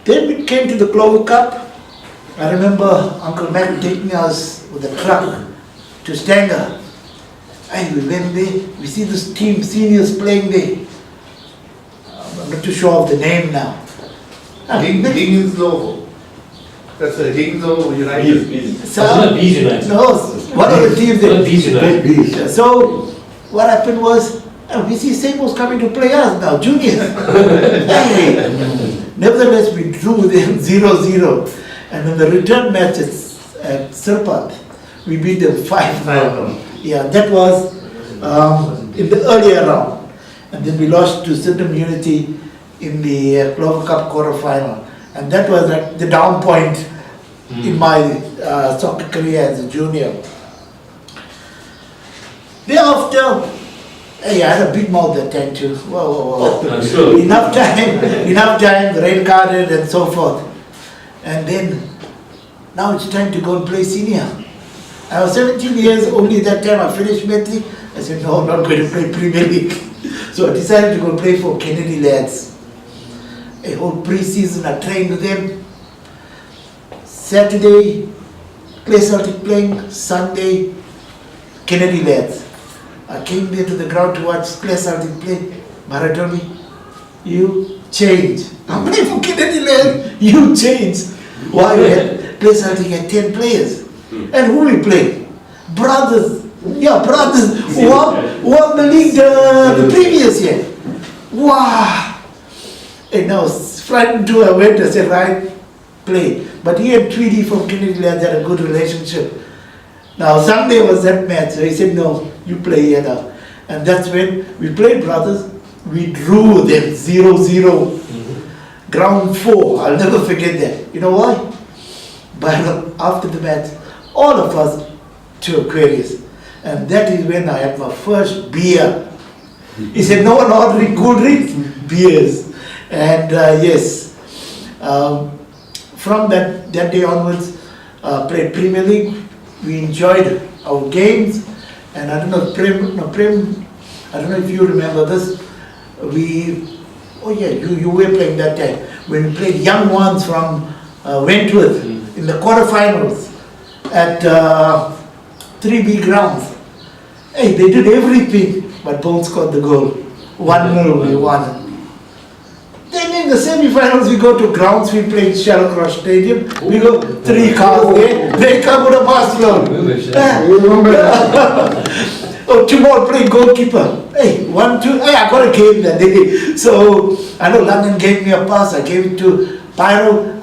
Then we came to the Clover Cup. I remember Uncle Mac taking us with a truck to Stanger. And we went there, we see this team, seniors playing there. I'm not too sure of the name now. Higgins logo. That's a Higgins logo, United. So, Bees United. no, one of the teams there. Bees United. So what happened was, we see Samos coming to play us now, juniors. Hey. Nevertheless, we drew them 0-0. And in the return match at Sirpat, we beat them 5-0. Yeah, that was in the earlier round. And then we lost to Sydenham Unity in the Clover Cup quarter-final. And that was like the down point in my soccer career as a junior. Thereafter, hey, I had a big mouth that time too. Whoa. I'm sure. Enough time, red carded and so forth. And then, now it's time to go and play senior. I was 17 years, only that time I finished Metri. I said, no, I'm not going to play Premier League. So I decided to go play for Kennedy lads. A whole pre-season I trained with them. Saturday, Clare Celtic playing. Sunday, Kennedy lads. I came there to the ground to watch Clare Celtic play. Byron told me, you change. I'm playing for Kennedy lads, you change. Why? Clare Celtic had 10 players. And who we play? Brothers. Yeah, brothers who won the league the previous year. Wow. And I was frightened too. I went and said, right, play. But he and Tweedy from Kennedy lads had a good relationship. Now Sunday was that match, so he said, no, you play here now. And that's when we played brothers. We drew them 0-0. Ground 4, I'll never forget that. You know why? But after the match, all of us to Aquarius. And that is when I had my first beer. He said, no one ordering cool drinks, beers. And yes, from that day onwards, played Premier League. We enjoyed our games. And I don't know, Prem, I don't know if you remember this. Oh yeah, you were playing that time. When we played young ones from Wentworth in the quarterfinals at 3B grounds. Hey, they did everything, but Bones scored the goal. 1-0, we won. Then in the semi-finals, we go to grounds, we play Shallowcross Stadium. We go 3 cars there, they come with a Barcelona. Oh, tomorrow play goalkeeper. Hey, 1-2. Hey, I got a game that day. So I know London gave me a pass. I gave it to Byron.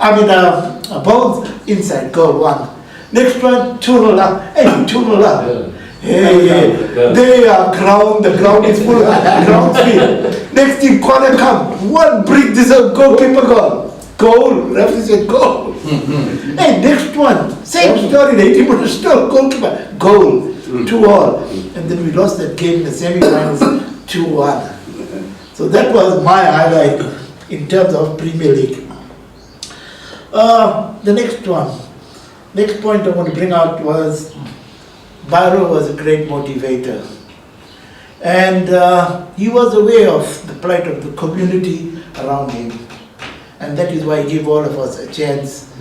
Bones inside goal 1. Next one 2-0 up. Hey, 2-0 up. Hey, they are ground. The ground is full. Ground field. Next thing corner come. 1 brick. This is a goalkeeper goal. Goal. Referee said goal. Hey, next one. Same story. 80 minutes still goalkeeper goal. 2-2. And then we lost that game in the semi-finals 2-1. So that was my highlight in terms of Premier League. The next point I want to bring out was Byron was a great motivator. And he was aware of the plight of the community around him. And that is why he gave all of us a chance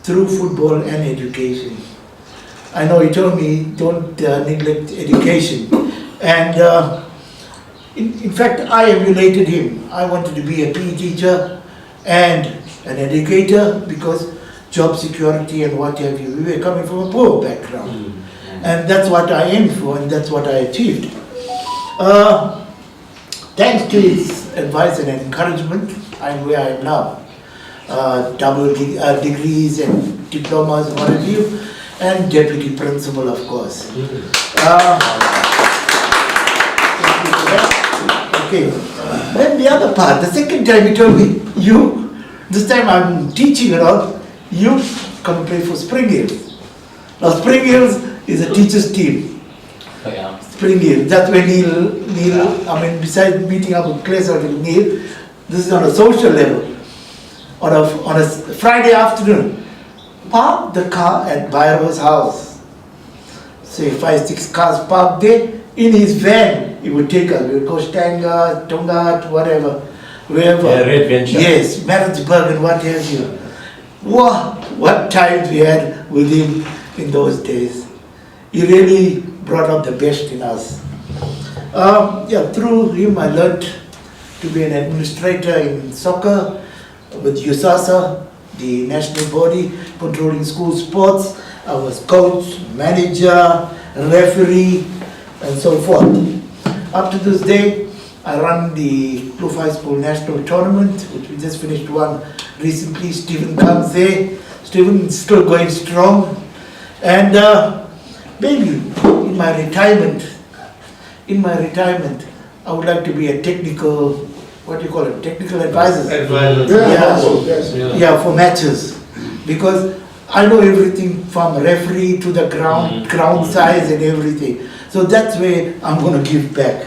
through football and education. I know he told me, don't neglect education. And in fact, I emulated him. I wanted to be a PE teacher and an educator because job security and what have you. We were coming from a poor background. And that's what I aimed for and that's what I achieved. Thanks to his advice and encouragement, I'm where I am now. Double degrees and diplomas and what have you. And deputy principal, of course. Okay. Then the other part, the second time he told me, this time I'm teaching and all, you come and play for Spring Hills. Now Spring Hills is a teacher's team. Spring Hills, that's when Neil, besides meeting up with Clare Celtic, Neil, this is on a social level. On a Friday afternoon, park the car at Byron's house. Say 5-6 cars parked there in his van. he would take us. We would go Stanga, Tonga, whatever, wherever. Yeah, Red Venture. Yes, Maritzburg and what have you. Wow, what times we had with him in those days. He really brought out the best in us. Through him I learned to be an administrator in soccer with USASA, the national body controlling school sports. I was coach, manager, referee, and so forth. Up to this day, I run the Kloof High School National Tournament, which we just finished one recently. Stephen comes there. Stephen is still going strong. And maybe in my retirement, I would like to be a technical, what do you call it, technical advisor. Yeah, for matches. Because I know everything from referee to the ground size and everything. So that's where I'm going to give back.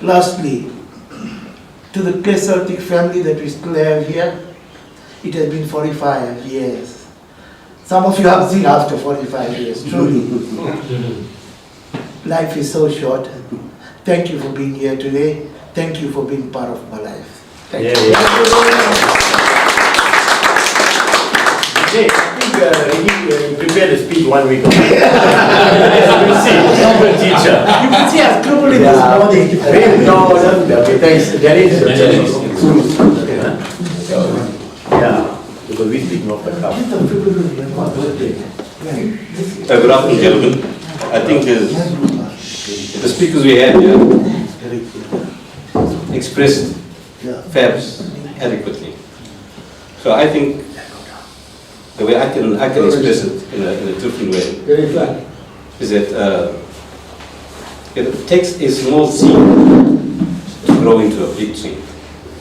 Lastly, to the Clare Celtic family that we still have here, it has been 45 years. Some of you have seen after 45 years, truly. Life is so short. Thank you for being here today. Thank you for being part of my life. Thank you. I think he prepared a speech 1 week ago. Teacher. You can see I scribbled it this morning. No, okay, thanks. Janice. Yeah, because we speaking of the cup. Good afternoon, gentlemen. I think the speakers we had here expressed Fabs adequately. So I think the way I can express it in a different way is that it takes a small seed to grow into a big tree.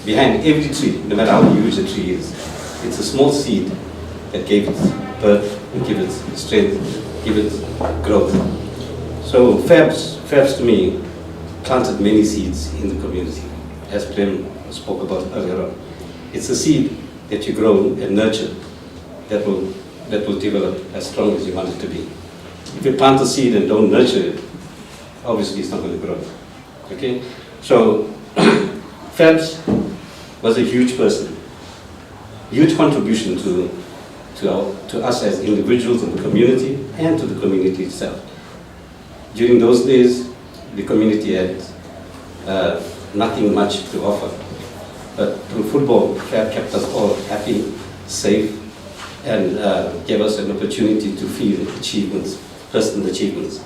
Behind every tree, no matter how huge the tree is, it's a small seed that gave it birth and give it strength, give it growth. So Fabs to me planted many seeds in the community, as Prem spoke about earlier on. It's a seed that you grow and nurture that will develop as strong as you want it to be. If you plant a seed and don't nurture it, obviously it's not going to grow. Okay? So Fabs was a huge person, huge contribution to us as individuals in the community and to the community itself. During those days, the community had nothing much to offer, but through football, Fab kept us all happy, safe, and gave us an opportunity to feel achievements, personal achievements.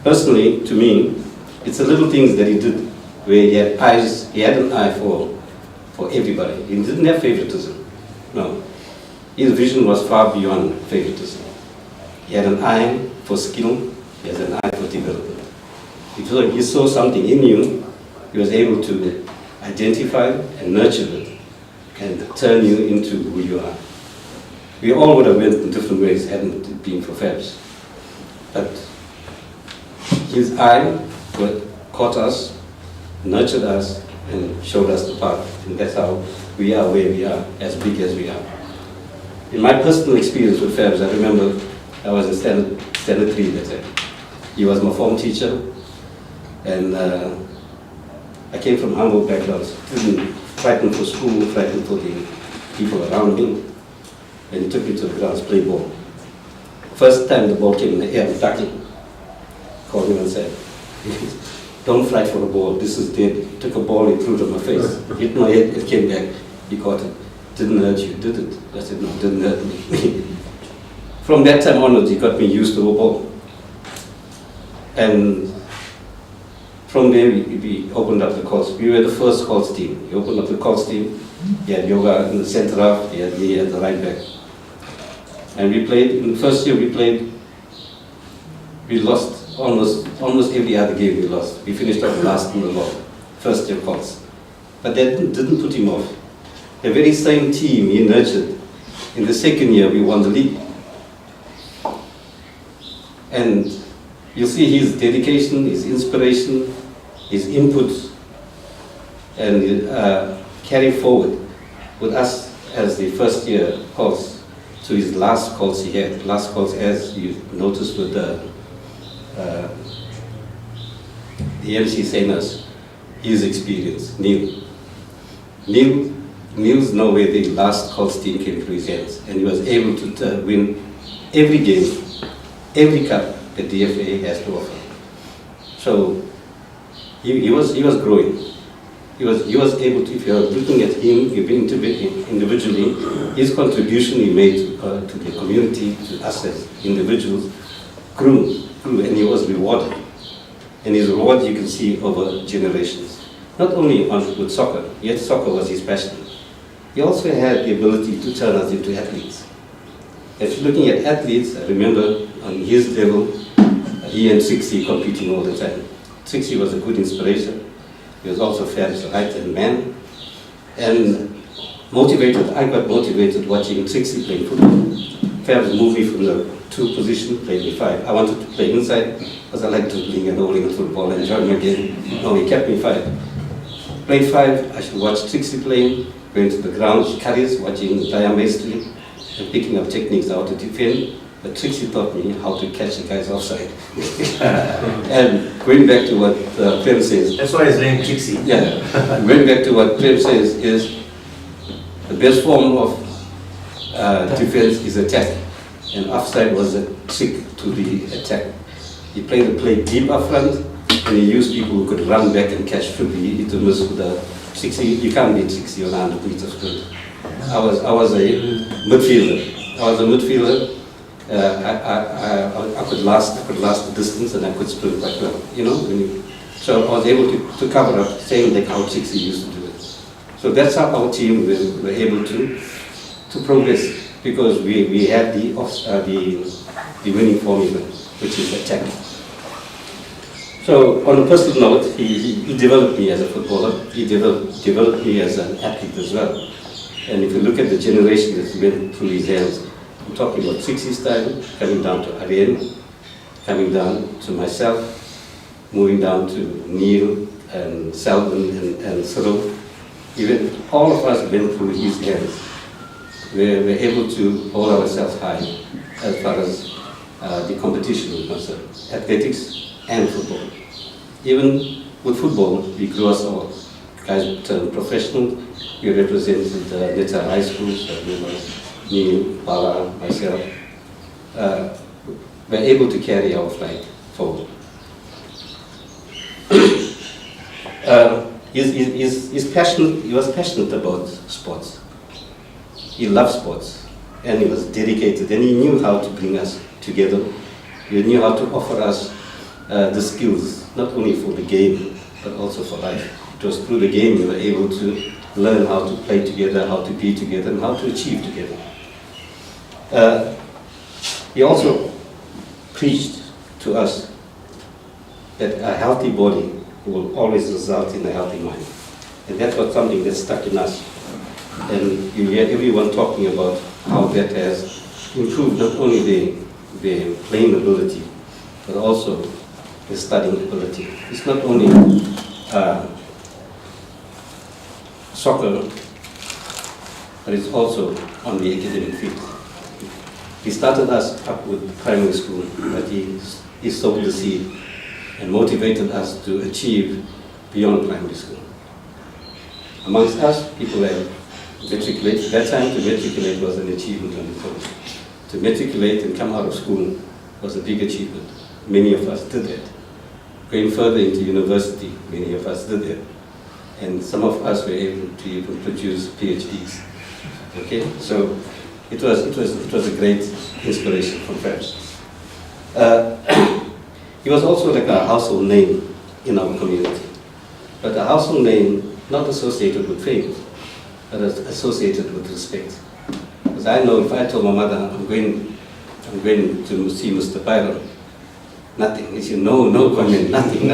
Personally, to me, it's the little things that he did where he had an eye for everybody. He didn't have favoritism. No. His vision was far beyond favoritism. He had an eye for skill, he has an eye for development. If he saw something in you, he was able to identify and nurture it and turn you into who you are. We all would have went in different ways hadn't it been for Fabs. But his eye caught us, nurtured us, and showed us the path. And that's how we are where we are, as big as we are. In my personal experience with Fabs, I remember I was in standard 3 that time. He was my form teacher, and I came from humble backgrounds, frightened for school, frightened for the people around me, and he took me to the grounds to play ball. First time the ball came in the air, I'm ducking. Called me and said, "Don't fight for the ball, this is dead." He took a ball, he threw it on my face. Hit my head, it came back, he caught it. "Didn't hurt you, did it?" I said, "No, it didn't hurt me." From that time onwards, he got me used to the ball. And from there, we opened up the calls. We were the first calls team. We opened up the calls team. He had yoga in the center half, he had me at the right back. And we played, in the first year we lost almost every other game we lost. We finished off last in the law, first year calls. But that didn't put him off. The very same team he nurtured, in the second year we won the league. And you'll see his dedication, his inspiration, his input, and carry forward with us as the first year calls to his last calls he had. Last calls, as you noticed with the MC saying us his experience, Neil's know where the last Colts team came through his hands, and he was able to win every game, every cup that DFA has to offer. So he was growing. He was able to, if you're looking at him individually, his contribution he made to the community, to us as individuals, grew, and he was rewarded. And his reward you can see over generations. Not only with soccer, yet soccer was his passion. He also had the ability to turn us into athletes. If you're looking at athletes, I remember on his level, he and Sixty competing all the time. Sixty was a good inspiration. He was also Fabs' right-hand man. And I got motivated watching Sixty play football. Fabs moved me from the 2 position, played me 5. I wanted to play inside because I like dribbling and rolling the football and enjoying my game. No, he kept me 5. Played 5, I should watch 60 playing, going to the ground, carries, watching tire mastery, and picking up techniques how to defend. But Trixie taught me how to catch the guys offside. And going back to what Prem says. That's why his name Trixie. Yeah, going back to what Prem says is the best form of defense is attack. And offside was a trick to the attack. He played the play deep up front, and he used people who could run back and catch Fubi to miss with the 60. You can't beat 60 on 100 meters sprint. I was a midfielder. I could last the distance, and I could sprint quite well. You know, so I was able to cover up, saying like how 60 used to do it. So that's how our team were able to progress, because we had the winning formula, which is attack. So on a personal note, he developed me as a footballer. He developed me as an athlete as well. And if you look at the generation that went through his hands, I'm talking about 60s time, coming down to Ariane, coming down to myself, moving down to Neil and Selvin and Cyril. Even all of us went through his hands. We were able to hold ourselves high as far as the competition was concerned, athletics and football. Even with football, we grew us all. Guys turned professional. We represented Neta High School, so we were Neil, Bala, myself. We're able to carry our flag forward. He was passionate about sports. He loved sports, and he was dedicated, and he knew how to bring us together. He knew how to offer us the skills, not only for the game, but also for life. It was through the game we were able to learn how to play together, how to be together, and how to achieve together. He also preached to us that a healthy body will always result in a healthy mind. And that was something that stuck in us. And you hear everyone talking about how that has improved not only the playing ability, but also the studying ability. It's not only soccer, but it's also on the academic field. He started us up with primary school, but he sowed the seed and motivated us to achieve beyond primary school. Amongst us, people that matriculate, that time to matriculate was an achievement on its own. To matriculate and come out of school was a big achievement. Many of us did that. Going further into university, many of us did that. And some of us were able to even produce PhDs. Okay, so it was a great inspiration from Fabs. He was also like a household name in our community, but a household name not associated with fame, but associated with respect. Because I know if I told my mother I'm going to see Mr. Byron, nothing. She said no comment, nothing.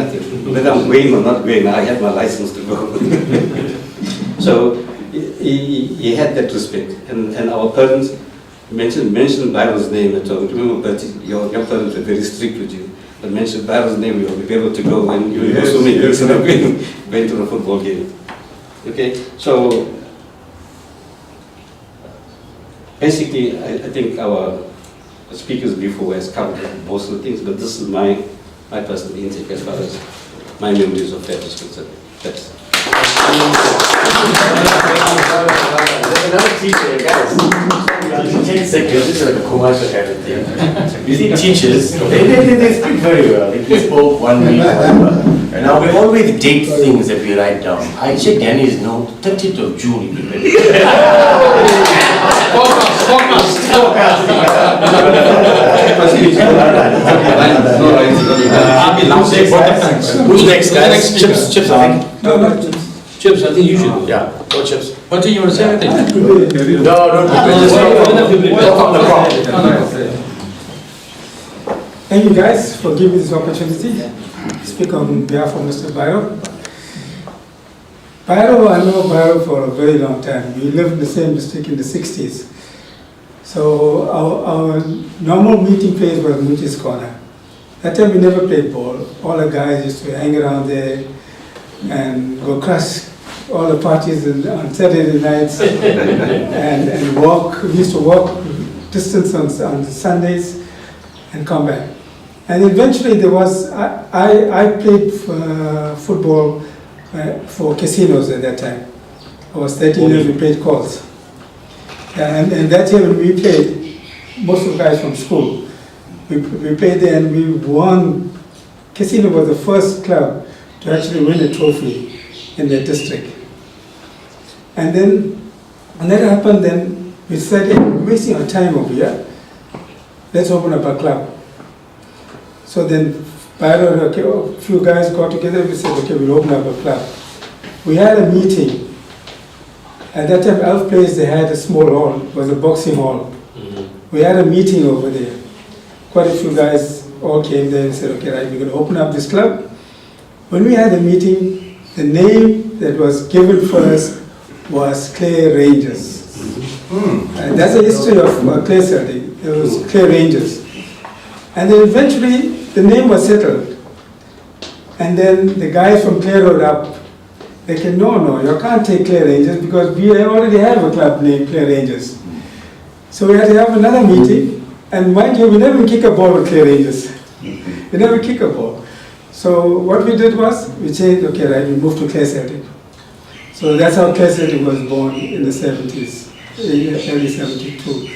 Whether I'm going or not going, I had my license to go. So he had that respect, and our parents mentioned Byron's name and told me, remember, but your parents were very strict with you. But mentioned Byron's name, you will be able to go and you will go so many years of going to a football game. Okay, so basically, I think our speakers before has covered most of the things, but this is my my personal intake as far as my memories of Fabs is concerned. That's There's another teacher, guys. This is like a commercial kind of thing. You see teachers, they speak very well. They spoke 1 week, whatever. And now we always date things that we write down. I checked Danny's note, 30th of June. He prepared. Who's next, guys? Chips, I think. No, Chips, I think you should go. Yeah, go Chips. What do you want to say? No, don't Thank you guys for giving me this opportunity to speak on behalf of Mr. Byron. Byron, I know Byron for a very long time. We lived in the same district in the 60s. So our normal meeting place was Munchi's Corner. That time we never played ball. All the guys used to hang around there and go crash all the parties on Saturday nights and walk. We used to walk distance on Sundays and come back. And eventually there was, I played football for casinos at that time. I was 13 years, we played calls. And that year when we played, most of the guys from school, we played there and we won. Casino was the first club to actually win a trophy in the district. And then, when that happened, then we said, hey, we're wasting our time over here. Let's open up a club. So then, Byron, okay, a few guys got together, we said, okay, we'll open up a club. We had a meeting. At that time, Elf Place, they had a small hall, it was a boxing hall. We had a meeting over there. Quite a few guys all came there and said, okay, right, we're going to open up this club. When we had the meeting, the name that was given first was Clare Rangers. And that's the history of Clare Celtic. It was Clare Rangers. And then eventually, the name was settled. And then the guys from Clare Road up, they said, no, you can't take Clare Rangers because we already have a club named Clare Rangers. So we had to have another meeting. And mind you, we never kick a ball with Clare Rangers. We never kick a ball. So what we did was, we changed, okay, right, we moved to Clare Celtic. So that's how Clare Celtic was born in the 70s, early 72,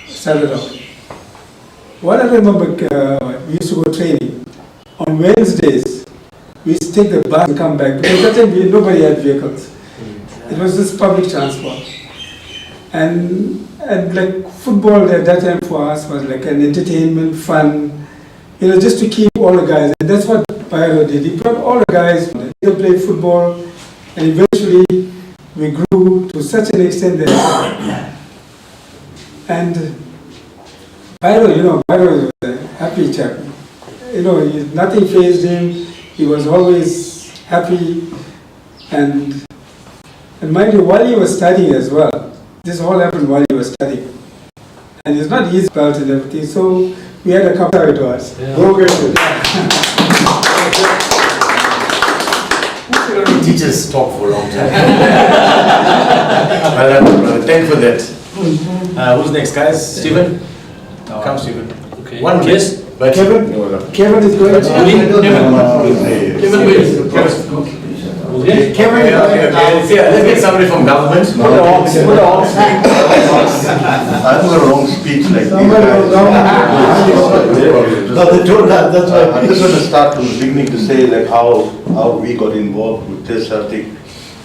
started off. What I remember, we used to go training. On Wednesdays, we used to take the bus and come back, because at that time nobody had vehicles. It was just public transport. And like football at that time for us was like an entertainment, fun, just to keep all the guys. And that's what Byron did. He brought all the guys, they played football, and eventually we grew to such an extent that, and Byron, Byron was a happy chap. Nothing fazed him. He was always happy, and mind you, while he was studying as well, this all happened while he was studying. And it's not easy belt and everything, so we had a couple to us. Yeah. Go get it. Teachers talk for a long time. Thank you for that. Who's next, guys? Stephen? Come, Stephen. Okay. One kiss. But Kevin is going to... Kevin, let's get somebody from government. I'm going to long speech like No, they told that, that's why I just want to start from the beginning to say like how we got involved with Clare Celtic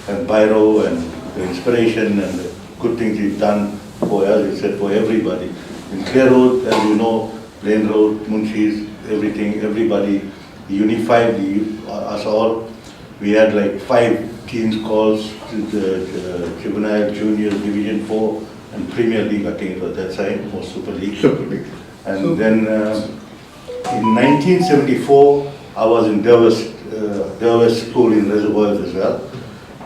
and Byrow and the inspiration and the good things we've done for, as you said, for everybody. In Clare Road, as you know, Plain Road, Munchies, everything, everybody unified us all. We had like 5 teams calls to the Juvenile, Junior, Division 4 and Premier League, I think it was that side, or Super League. And then in 1974, I was in Derwest School in Reservoirs as well.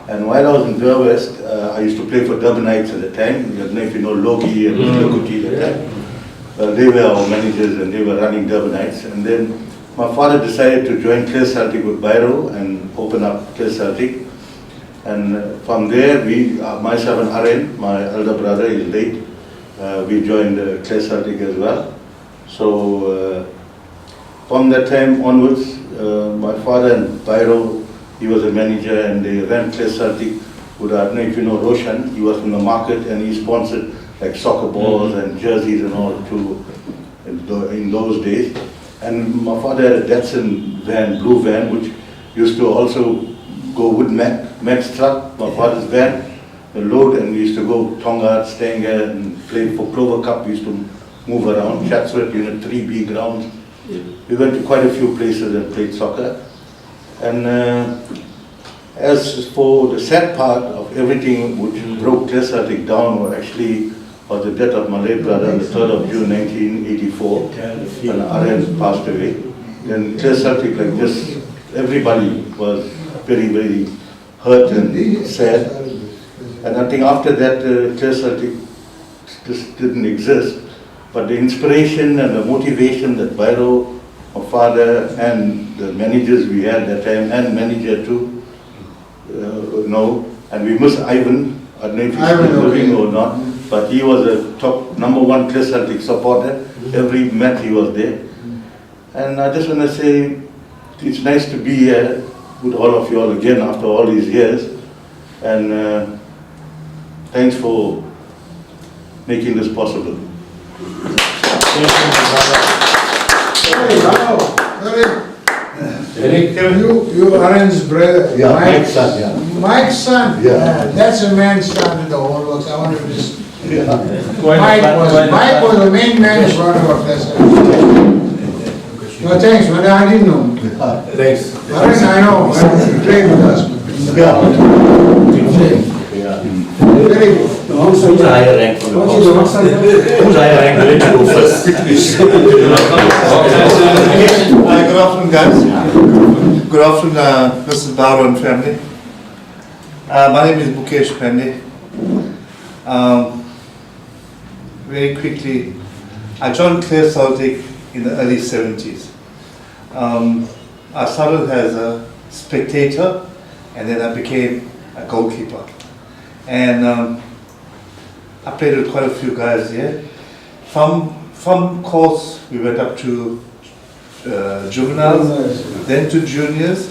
And while I was in Derwest, I used to play for Durbanites at the time. I don't know if you know Logie and Kuti at the time. They were our managers and they were running Durbanites. And then my father decided to join Clare Celtic with Byrow and open up Clare Celtic. And from there, myself and Aren, my elder brother, is late. We joined Clare Celtic as well. So from that time onwards, my father and Byron, he was a manager and they ran Clare Celtic. I don't know if you know Roshan, he was from the market and he sponsored like soccer balls and jerseys and all in those days. And my father had a Datsun van, blue van, which used to also go with Mac's truck, my father's van, the load, and we used to go Tonga, Stanger, and play for Clover Cup. We used to move around, Chatsworth, 3B grounds. We went to quite a few places and played soccer. And as for the sad part of everything which broke Clare Celtic down was the death of my late brother on the 3rd of June 1984, when RN passed away. Then Clare Celtic, like this, everybody was very, very hurt and sad. And I think after that, Clare Celtic just didn't exist. But the inspiration and the motivation that Byron, my father, and the managers we had at that time, and manager too, and we miss Ivan. I don't know if he's still living or not, but he was a top #1 Clare Celtic supporter. Every match he was there. And I just want to say, it's nice to be here with all of you all again after all these years. And thanks for making this possible. You Aaron's brother. Yeah, Mike's son, yeah. Mike's son? Yeah. That's a man started the whole work. I wanted to just... Yeah. Mike was the main man who brought about this. No, thanks, man. I didn't know him. Thanks. Aaron, I know. He played with us. Very good. Who's higher rank from the box? Who's higher rank? Let you go first. Good afternoon, guys. Good afternoon, Mrs. Byron family. My name is Mukesh Pandey. Very quickly, I joined Clare Celtic in the early 70s. I started as a spectator and then I became a goalkeeper. And I played with quite a few guys here. From course, we went up to juveniles, then to juniors.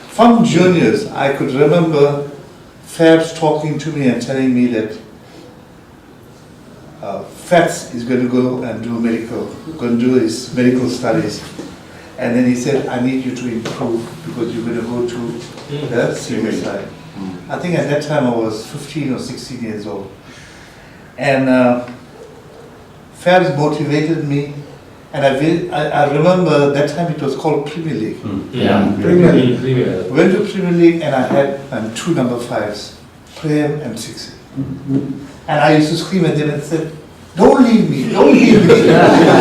From juniors, I could remember Fabs talking to me and telling me that Fats is going to go and do going to do his medical studies. And then he said, I need you to improve because you're going to go to the senior side. I think at that time I was 15 or 16 years old. And Fabs motivated me. And I remember that time it was called Premier League. Yeah, Premier League. Went to Premier League and I had 2 number 5s, Prem and 6. And I used to scream at them and said, don't leave me, don't leave me. They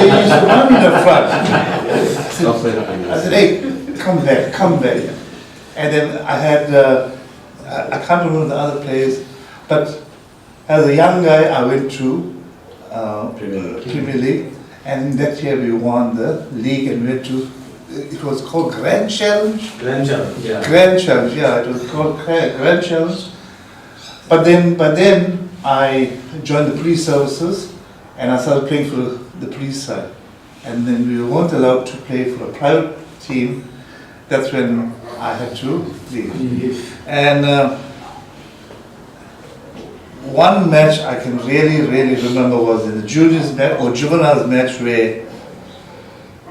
used to run in the front. I said, hey, come back, come back. And then I had, I can't remember the other players, but as a young guy I went to Premier League. And that year we won the league and went to, it was called Grand Challenge? Grand Challenge, yeah. Grand Challenge, yeah, it was called Grand Challenge. But then I joined the police services and I started playing for the police side. And then we weren't allowed to play for a private team. That's when I had to leave. And one match I can really remember was in the juniors match or juveniles match where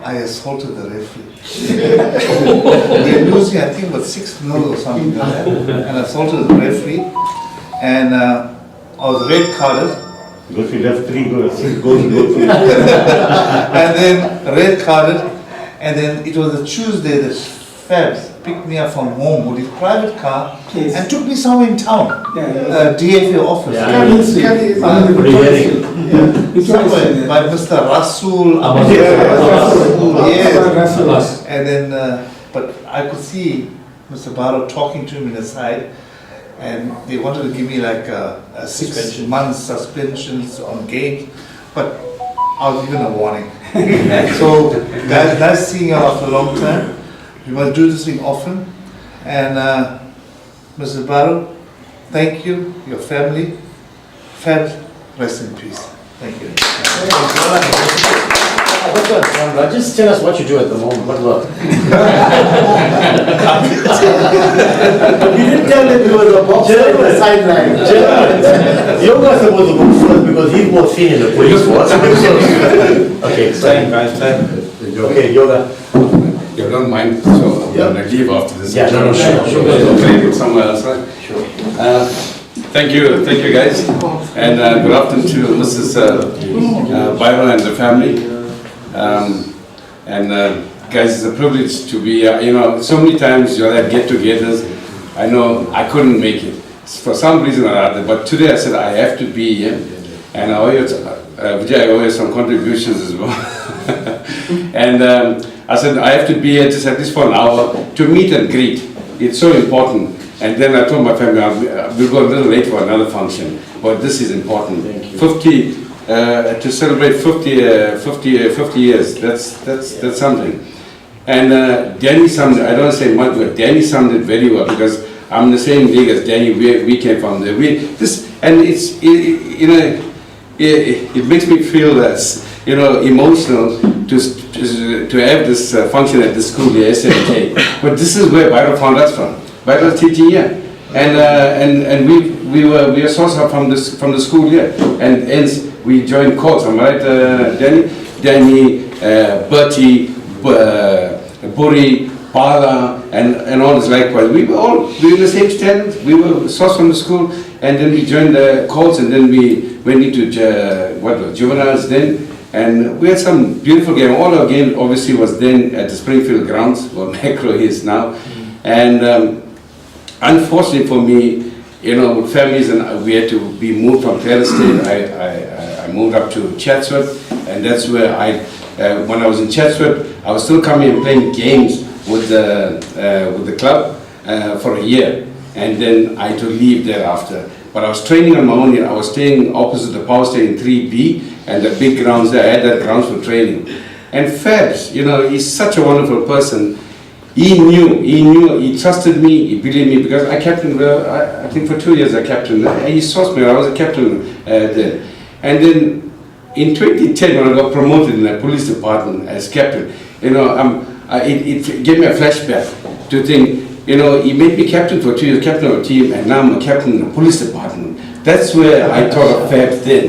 I assaulted the referee. We were losing, I think, about 6-0 or something like that, and I assaulted the referee, and I was red carded. Because you left 3 goals, 6 goals to go through. And then red carded, and then it was a Tuesday that Fabs picked me up from home with his private car and took me somewhere in town, DFA office. Somewhere by Mr. Rasul. Yes. And then, but I could see Mr. Byrow talking to him in the side, and they wanted to give me like a 6 months suspensions on games, but I was given a warning. So, guys, nice seeing you after a long time. We must do this thing often. And Mr. Byron, thank you, your family. Fabs, rest in peace. Thank you. what's good? Just tell us what you do at the moment. What work? You didn't tell him you were a boxer on the sideline. Yoga's supposed to go first because he's more senior in the police force. Okay, fine. Okay, Yoga. You don't mind, so I'm gonna leave after this. Yeah, no, sure. Play with somewhere else, right? Sure. Thank you guys, and good afternoon to Mrs. Byron and the family. Guys, it's a privilege to be here. You know, so many times you're at get-togethers. I know I couldn't make it for some reason or other, but today I said I have to be here, and I owe you some contributions as well. And I said I have to be here just at least for an hour to meet and greet. It's so important. And then I told my family we'll go a little late for another function, but this is important. 50 to celebrate 50 years. That's something. And Danny summed it. I don't say much, but Danny summed it very well because I'm the same league as Danny. We came from there. It makes me feel emotional to have this function at the school, the SMK. But this is where Byron found us from. Byron was teaching here, and we are sourced up from the school here, and hence we joined courts. Am I right, Danny? Danny, Bertie, Buri, Pala, and all this likewise. We were all in the same stand. We were sourced from the school, and then we joined the courts, and then we went into juveniles then. And we had some beautiful games. All our games obviously was then at the Springfield grounds, where Macro is now. And unfortunately for me, with families, and we had to be moved from Clare Celtic. I moved up to Chatsworth, and that's where when I was in Chatsworth, I was still coming and playing games with the club for a year, and then I had to leave thereafter. But I was training on my own. I was staying opposite the power station 3B, and the big grounds there. I had that grounds for training. And Fabs, he's such a wonderful person. He knew, he trusted me, he believed me, because I captained, I think for 2 years I captained, and he sourced me, I was a captain then. And then in 2010, when I got promoted in the police department as captain, it gave me a flashback to think, he made me captain for 2 years, captain of a team, and now I'm a captain in the police department. That's where I thought of Fabs then.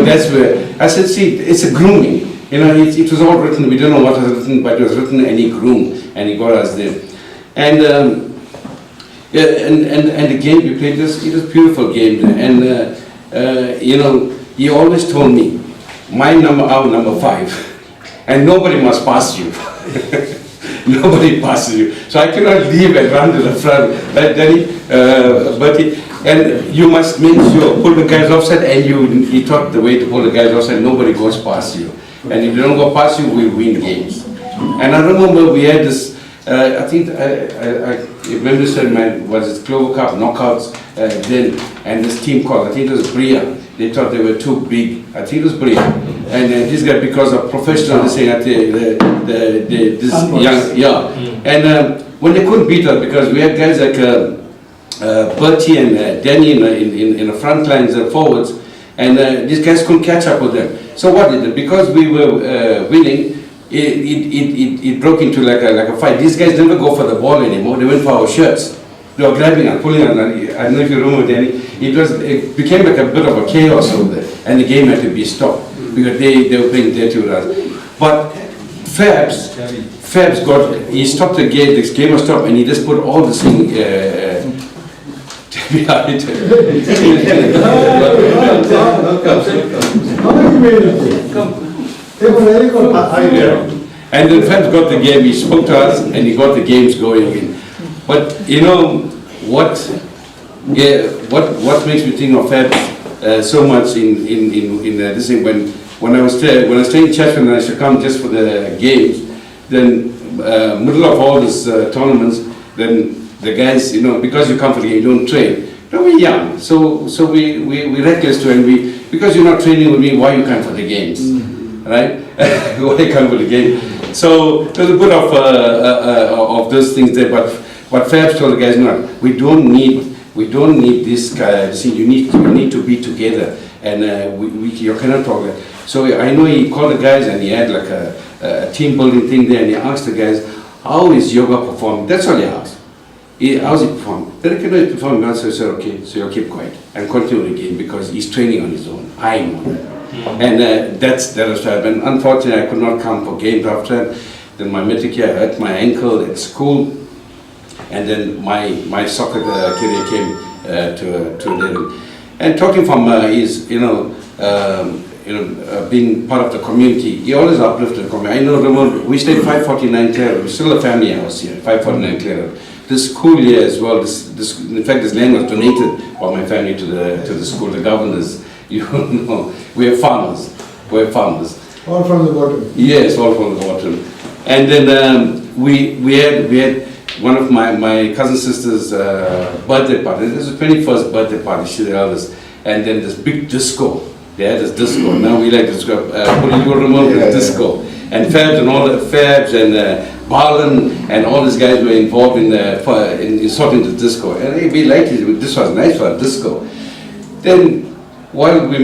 That's where I said, see, it's a grooming. It was all written. We don't know what was written, but it was written, and he groomed, and he got us there. And and the game we played, it was a beautiful game. And he always told me, our number 5, and nobody must pass you. Nobody passes you. So I cannot leave and run to the front, right, Danny? And you must make sure, pull the guys offside, and he taught the way to pull the guys offside, nobody goes past you. And if you don't go past you, we'll win games. And I remember we had this, I think, if memory serves, was it Clover Cup, knockouts then, and this team called, I think it was Bria. They thought they were too big. I think it was Bria. And this guy, because of professional, saying that this young, And when they couldn't beat us, because we had guys like Bertie and Danny in the front lines and forwards, and these guys couldn't catch up with them. So what did it? Because we were winning, it broke into like a fight. These guys never go for the ball anymore. They went for our shirts. They were grabbing and pulling on. I don't know if you remember, Danny. It became like a bit of a chaos over there, and the game had to be stopped because they were playing dirty with us. But Fabs he stopped the game. This game was stopped, and he just put all the thing. And then Fabs got the game. He spoke to us, and he got the games going again. But what makes me think of Fabs so much in this thing, when I was staying in Chatsworth and I used to come just for the games, then middle of all these tournaments, then the guys, because you come for the game, you don't train. We're young, so we reckless to, and because you're not training with me, why you come for the games, right? Why you come for the game? So there's a bit of those things there, but Fabs told the guys, no, we don't need this guy. See, you need to be together. and you cannot talk that. So I know he called the guys and he had like a team building thing there, and he asked the guys, how is yoga performing? That's all he asked. How's he performing? Then he cannot perform. God said, okay, so you'll keep quiet and continue the game because he's training on his own. I know that. And that was right. And unfortunately, I could not come for games after that. Then my metric year, I hurt my ankle at school, and then my soccer career came to an end. And talking from his, being part of the community, he always uplifted the community. I know, remember, we stayed 549 Clare. We're still a family house here, 549 Clare. This school here as well. In fact, this land was donated by my family to the school. The governors, we're farmers. We're farmers. All from the bottom. Yes, all from the bottom. And then we had one of my cousin sister's birthday party. This was the 21st birthday party. She's the eldest. And then this big disco. They had this disco. Now we like this political remote disco. And Fabs and all the Fabs and Byron and all these guys were involved in sorting the disco. And we liked it. This was nice for a disco. Then when I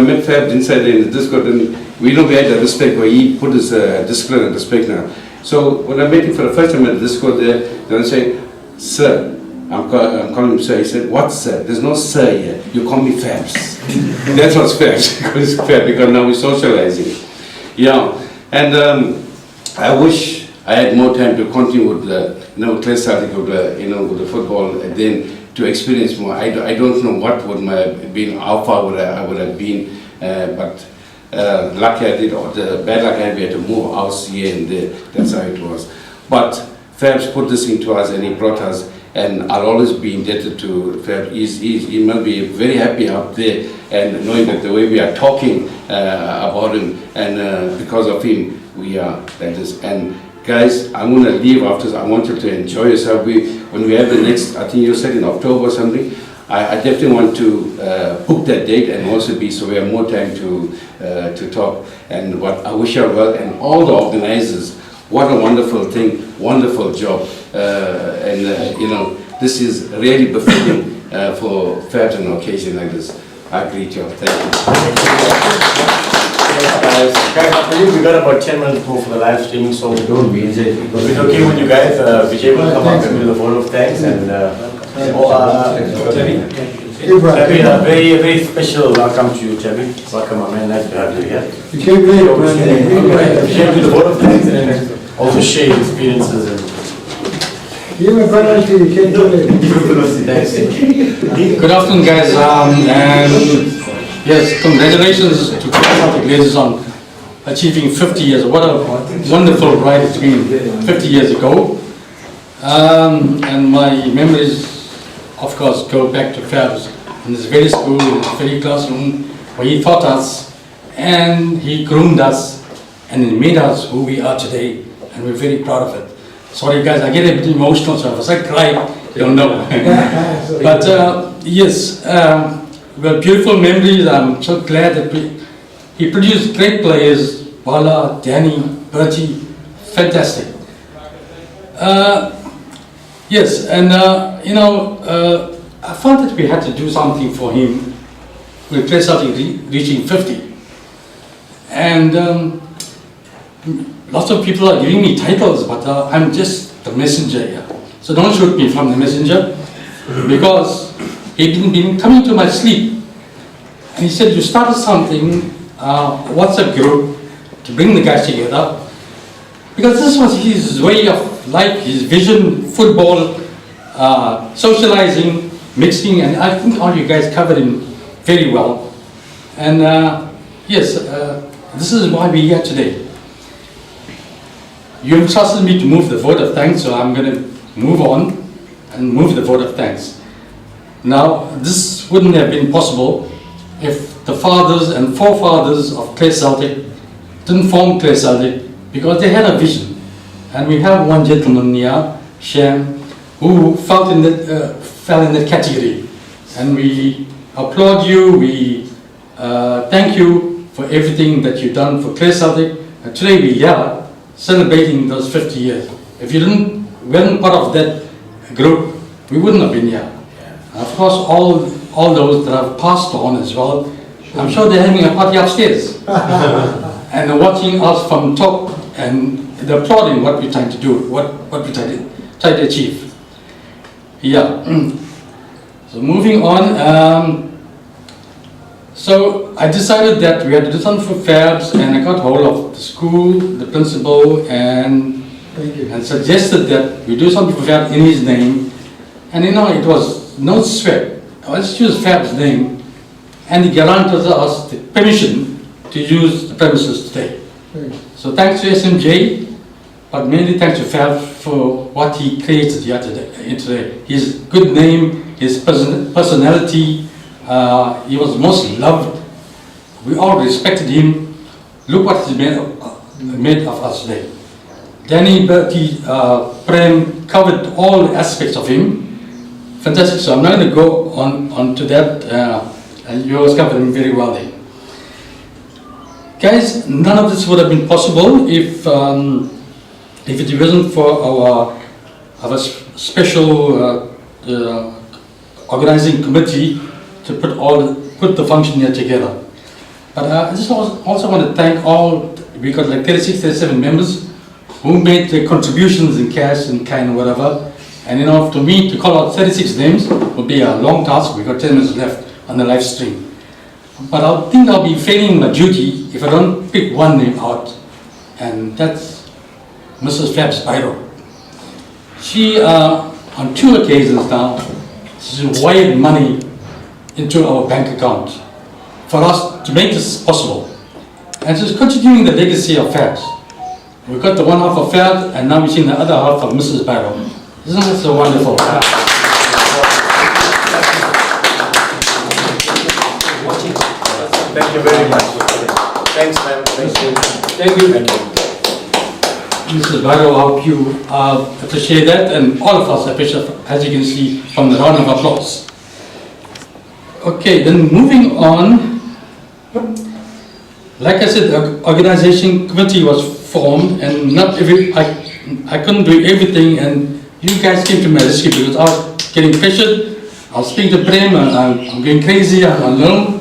met Fabs inside in the disco, then we had the respect where he put his discipline and respect now. So when I met him for the first time at the disco there, then I say, sir, I'm calling him sir. He said, what sir? There's no sir here. You call me Fabs. That's what's Fabs, because now we're socializing. Yeah, and I wish I had more time to continue with Clare Celtic with the football, and then to experience more. I don't know what would have been, how far I would have been, but lucky I did, or the bad luck I had, we had to move house here and there. That's how it was. But Fabs put this into us and he brought us, and I'll always be indebted to Fabs. He must be very happy up there, and knowing that the way we are talking about him, and because of him, we are like this. And guys, I'm going to leave after this. I want you to enjoy yourself. When we have the next, I think you said in October or something, I definitely want to book that date and also be, so we have more time to talk. And what I wish you well, and all the organizers, what a wonderful thing, wonderful job. This is really befitting for Fabs on an occasion like this. I greet you. Thank you. Guys, I believe we got about 10 minutes more for the live streaming, so don't be easy. If it's okay with you guys, Vijay will come up and do the vote of thanks, and Chabi, a very, very special welcome to you, Chabi. Welcome, my man. Nice to have you here. You came late, Vijay will do the vote of thanks and also share his experiences. Give me a penalty, you came too late. Thanks. Good afternoon, guys, and yes, congratulations to Clare Celtic ladies on achieving 50 years. What a wonderful ride it's been 50 years ago. And my memories, of course, go back to Fabs in this very school, in this very classroom, where he taught us and he groomed us and he made us who we are today, and we're very proud of it. Sorry guys, I get a bit emotional, so if I cry, you don't know. But yes, well, beautiful memories. I'm so glad that he produced great players, Bala, Danny, Bertie, fantastic. Yes, and I felt that we had to do something for him with Clare Celtic reaching 50. And lots of people are giving me titles, but I'm just the messenger here. So don't shoot me from the messenger, because he'd been coming to my sleep and he said, you started something, WhatsApp group to bring the guys together, because this was his way of life, his vision, football, socializing, mixing, and I think all you guys covered him very well. And yes, this is why we're here today. You entrusted me to move the vote of thanks, so I'm going to move on and move the vote of thanks. Now, this wouldn't have been possible if the fathers and forefathers of Clare Celtic didn't form Clare Celtic, because they had a vision. And we have one gentleman here, Shem, who fell in that category. And we applaud you, we thank you for everything that you've done for Clare Celtic. And today we're here celebrating those 50 years. If you weren't part of that group, we wouldn't have been here. And of course, all those that have passed on as well, I'm sure they're having a party upstairs. And they're watching us from top and they're applauding what we're trying to do, what we're trying to achieve. Yeah. So moving on, so I decided that we had to do something for Fabs, and I got hold of the school, the principal, and suggested that we do something for Fabs in his name. And you know, it was no sweat. Let's use Fab's name, and he granted us the permission to use the premises today. So thanks to SMJ, but mainly thanks to Fab for what he created here today. His good name, his personality, he was most loved. We all respected him. Look what he made of us today. Danny, Bertie, Prem covered all aspects of him. Fantastic. So I'm not going to go on to that. And you always covered him very well there. Guys, none of this would have been possible if it wasn't for our special organizing committee to put the function here together. But I just also want to thank all. We got like 36, 37 members who made their contributions in cash and kind of whatever. And you know, to me, to call out 36 names would be a long task. We got 10 minutes left on the live stream. But I think I'll be failing my duty if I don't pick one name out, and that's Mrs. Fabs Byrow. She, on 2 occasions now, she's wired money into our bank account for us to make this possible. And she's continuing the legacy of Fabs. We've got the one half of Fabs, and now we've seen the other half of Mrs. Byrow. Isn't that so wonderful? Thank you very much. Thanks, ma'am. Thank you. Thank you. Thank you. Mrs. Byrow, I hope you appreciate that, and all of us appreciate, as you can see from the round of applause. Okay, then moving on. Like I said, the organization committee was formed, and I couldn't do everything, and you guys came to my rescue because I was getting pressured. I was speaking to Prem, and I'm going crazy, I'm alone.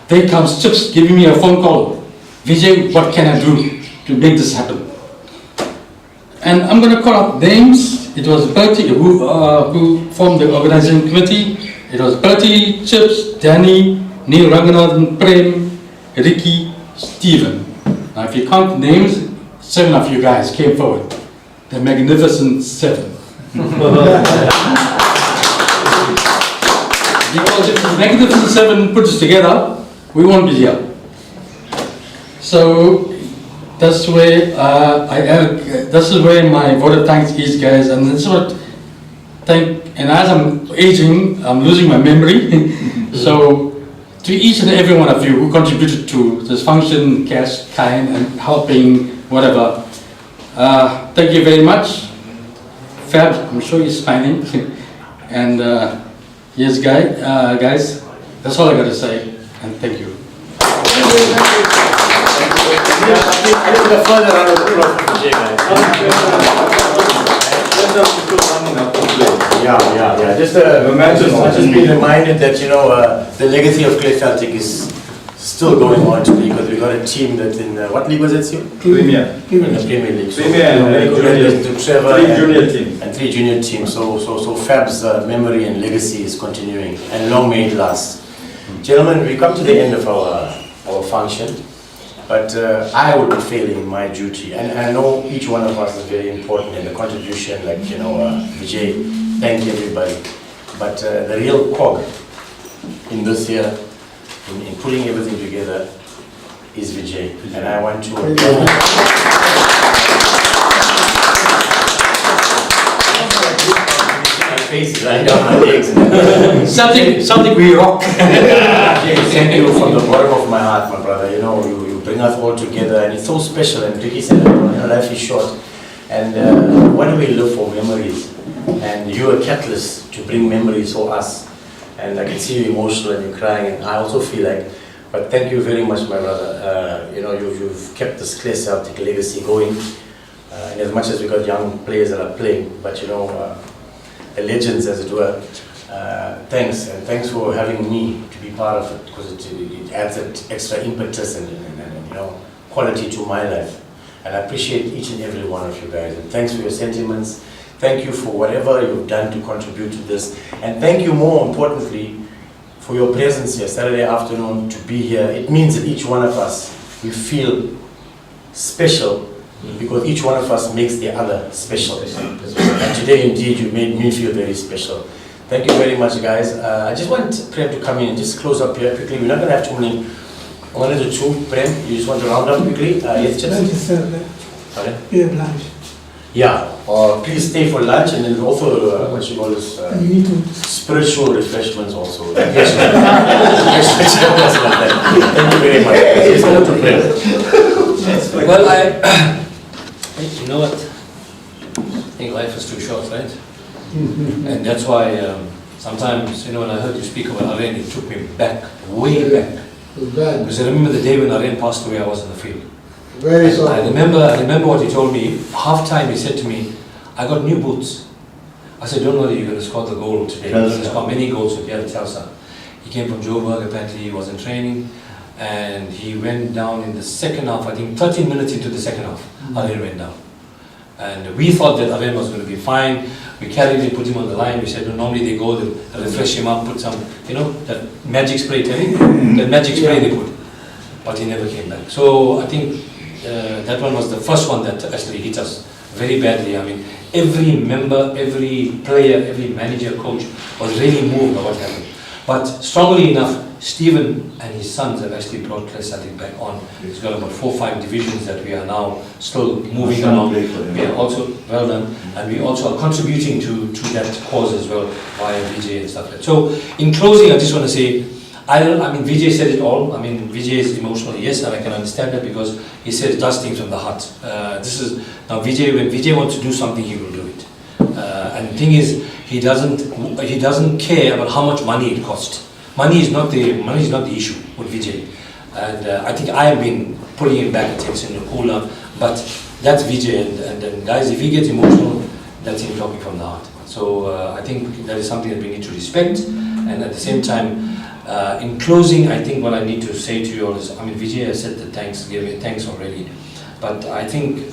There comes Chips giving me a phone call. Vijay, what can I do to make this happen? And I'm going to call up names. It was Bertie who formed the organizing committee. It was Bertie, Chips, Danny, Neil Ranganathan, Prem, Ricky, Stephen. Now if you count names, 7 of you guys came forward. The magnificent 7. Because if the magnificent 7 put us together, we won't be here. So that's where this is where my vote of thanks is, guys, and this is what and as I'm aging, I'm losing my memory. So to each and every one of you who contributed to this function, cash, kind, and helping, whatever, thank you very much. Fab, I'm sure you're smiling. And yes, guys, that's all I got to say, and thank you. I need a further round of applause for Vijay, Yeah. Just be reminded that, you know, the legacy of Clare Celtic is still going on today, because we got a team that's in, what league was it, Sue? Premier. In the Premier League. So Premier and Trevor 3 junior teams. And 3 junior teams. So Fab's memory and legacy is continuing, and long may it last. Gentlemen, we come to the end of our function, but I will be failing my duty, and I know each one of us is very important in the contribution, like, you know, Vijay, thank everybody. But the real cog in this year, in putting everything together, is Vijay, and I want to faces, I know my legs. Something we rock. Thank you from the bottom of my heart, my brother. You know, you bring us all together, and it's so special. And Ricky said, life is short, and when we look for memories, and you're a catalyst to bring memories for us, and I can see you emotional and you're crying, and I also feel like, but thank you very much, my brother. You know, you've kept this Clare Celtic legacy going, and as much as we got young players that are playing, but you know, legends, as it were, thanks, and thanks for having me to be part of it, because it adds that extra impetus and you know, quality to my life. And I appreciate each and every one of you guys. And thanks for your sentiments. Thank you for whatever you've done to contribute to this. And thank you, more importantly, for your presence here Saturday afternoon, to be here. It means that each one of us, we feel special, because each one of us makes the other special. And today, indeed, you made me feel very special. Thank you very much, guys. I just want Prem to come in and just close up here quickly. We're not going to have too many. One or two, Prem, you just want to round up quickly? Yes, just. Sorry? Yeah, or please stay for lunch, and then also, what you call this, spiritual refreshments also. Yes, thank you very much. Yes, well, you know what? I think life is too short, right? And that's why sometimes, you know, when I heard you speak about Arjen, it took me back, way back. Because I remember the day when Arjen passed away, I was in the field. Very sorry. I remember what he told me. Half time he said to me, I got new boots. I said, don't worry, you're going to score the goal today. You're going to score many goals with Telstar. He came from Joburg, apparently he was in training, and he went down in the second half, I think 13 minutes into the second half, Arjen went down. And we thought that Arjen was going to be fine. We carried him, put him on the line. We said, well, normally they go, they refresh him up, put some, you know, that magic spray, that magic spray they put. But he never came back. So I think that one was the first one that actually hit us very badly. I mean, every member, every player, every manager, coach was really moved by what happened. But strongly enough, Stephen and his sons have actually brought Clare Celtic back on. It's got about 4 or 5 divisions that we are now still moving along. We are also, well done, and we also are contributing to that cause as well via VJ and stuff like that. So in closing, I just want to say, I mean, Vijay said it all. I mean, Vijay is emotional, yes, and I can understand that, because he says does things from the heart. This is now Vijay. When Vijay wants to do something, he will do it. And the thing is, he doesn't care about how much money it costs. Money is not the issue with Vijay. And I think I have been pulling him back attention and cooler, but that's Vijay. And guys, if he gets emotional, that's him talking from the heart. So I think that is something that we need to respect, and at the same time. In closing, I think what I need to say to you all is, I mean, Vijay has said the thanks already, but I think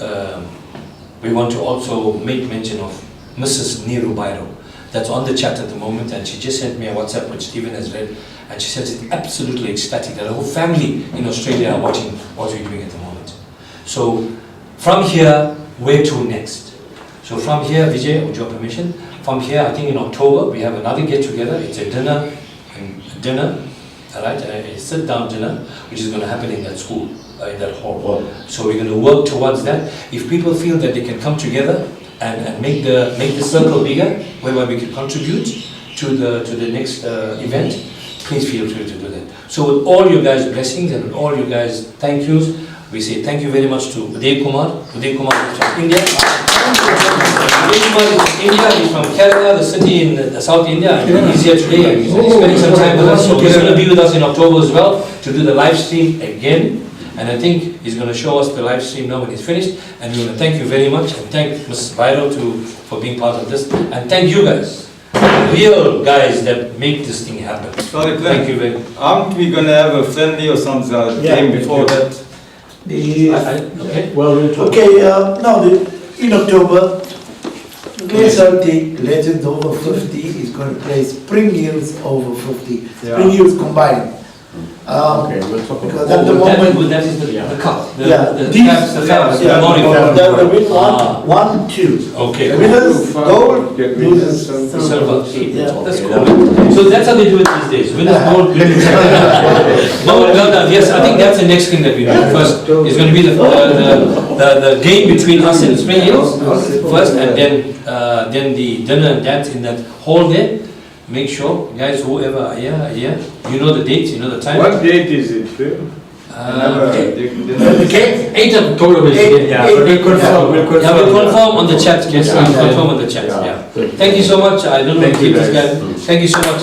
we want to also make mention of Mrs. Neeru Byrow. That's on the chat at the moment, and she just sent me a WhatsApp which Stephen has read, and she says it's absolutely ecstatic that the whole family in Australia are watching what we're doing at the moment. So from here, where to next? So from here, Vijay, with your permission, from here, I think in October, we have another get-together. It's a dinner, all right, a sit-down dinner, which is going to happen in that school, in that hall. So we're going to work towards that. If people feel that they can come together and make the circle bigger, whereby we can contribute to the next event, please feel free to do that. So with all you guys' blessings and with all you guys' thank yous, we say thank you very much to Uday Kumar. Uday Kumar is from India. Uday Kumar is from India. He's from Kerala, the city in South India. And he's here today, and he's spending some time with us. So he's going to be with us in October as well to do the live stream again. And I think he's going to show us the live stream now when he's finished. And we want to thank you very much, and thank Mrs. Byrow for being part of this. And thank you guys, the real guys that make this thing happen. Sorry, thank you very much. Aren't we going to have a friendly or some game before that? Okay. In October, Clare Celtic Legends over 50 is going to play Spring Hills over 50. Spring Hills combined. Okay, we'll talk about Because at the moment, that is the cup. The Fabs, the win 1-2. Okay. The winners gold, losers Silver. Yeah. That's cool. So that's how they do it these days. Winners gold. No, well done. Yes, I think that's the next thing that we do. First is going to be the game between us and Spring Hills first, and then the dinner and dance in that hall there. Make sure, guys, whoever are here, you know the date, you know the time. What date is it, Phil? The 8th of October is it? Yeah, we'll confirm on the chat. Yes, we'll confirm on the chat. Yeah. Thank you so much. I don't know if this guy. Thank you so much.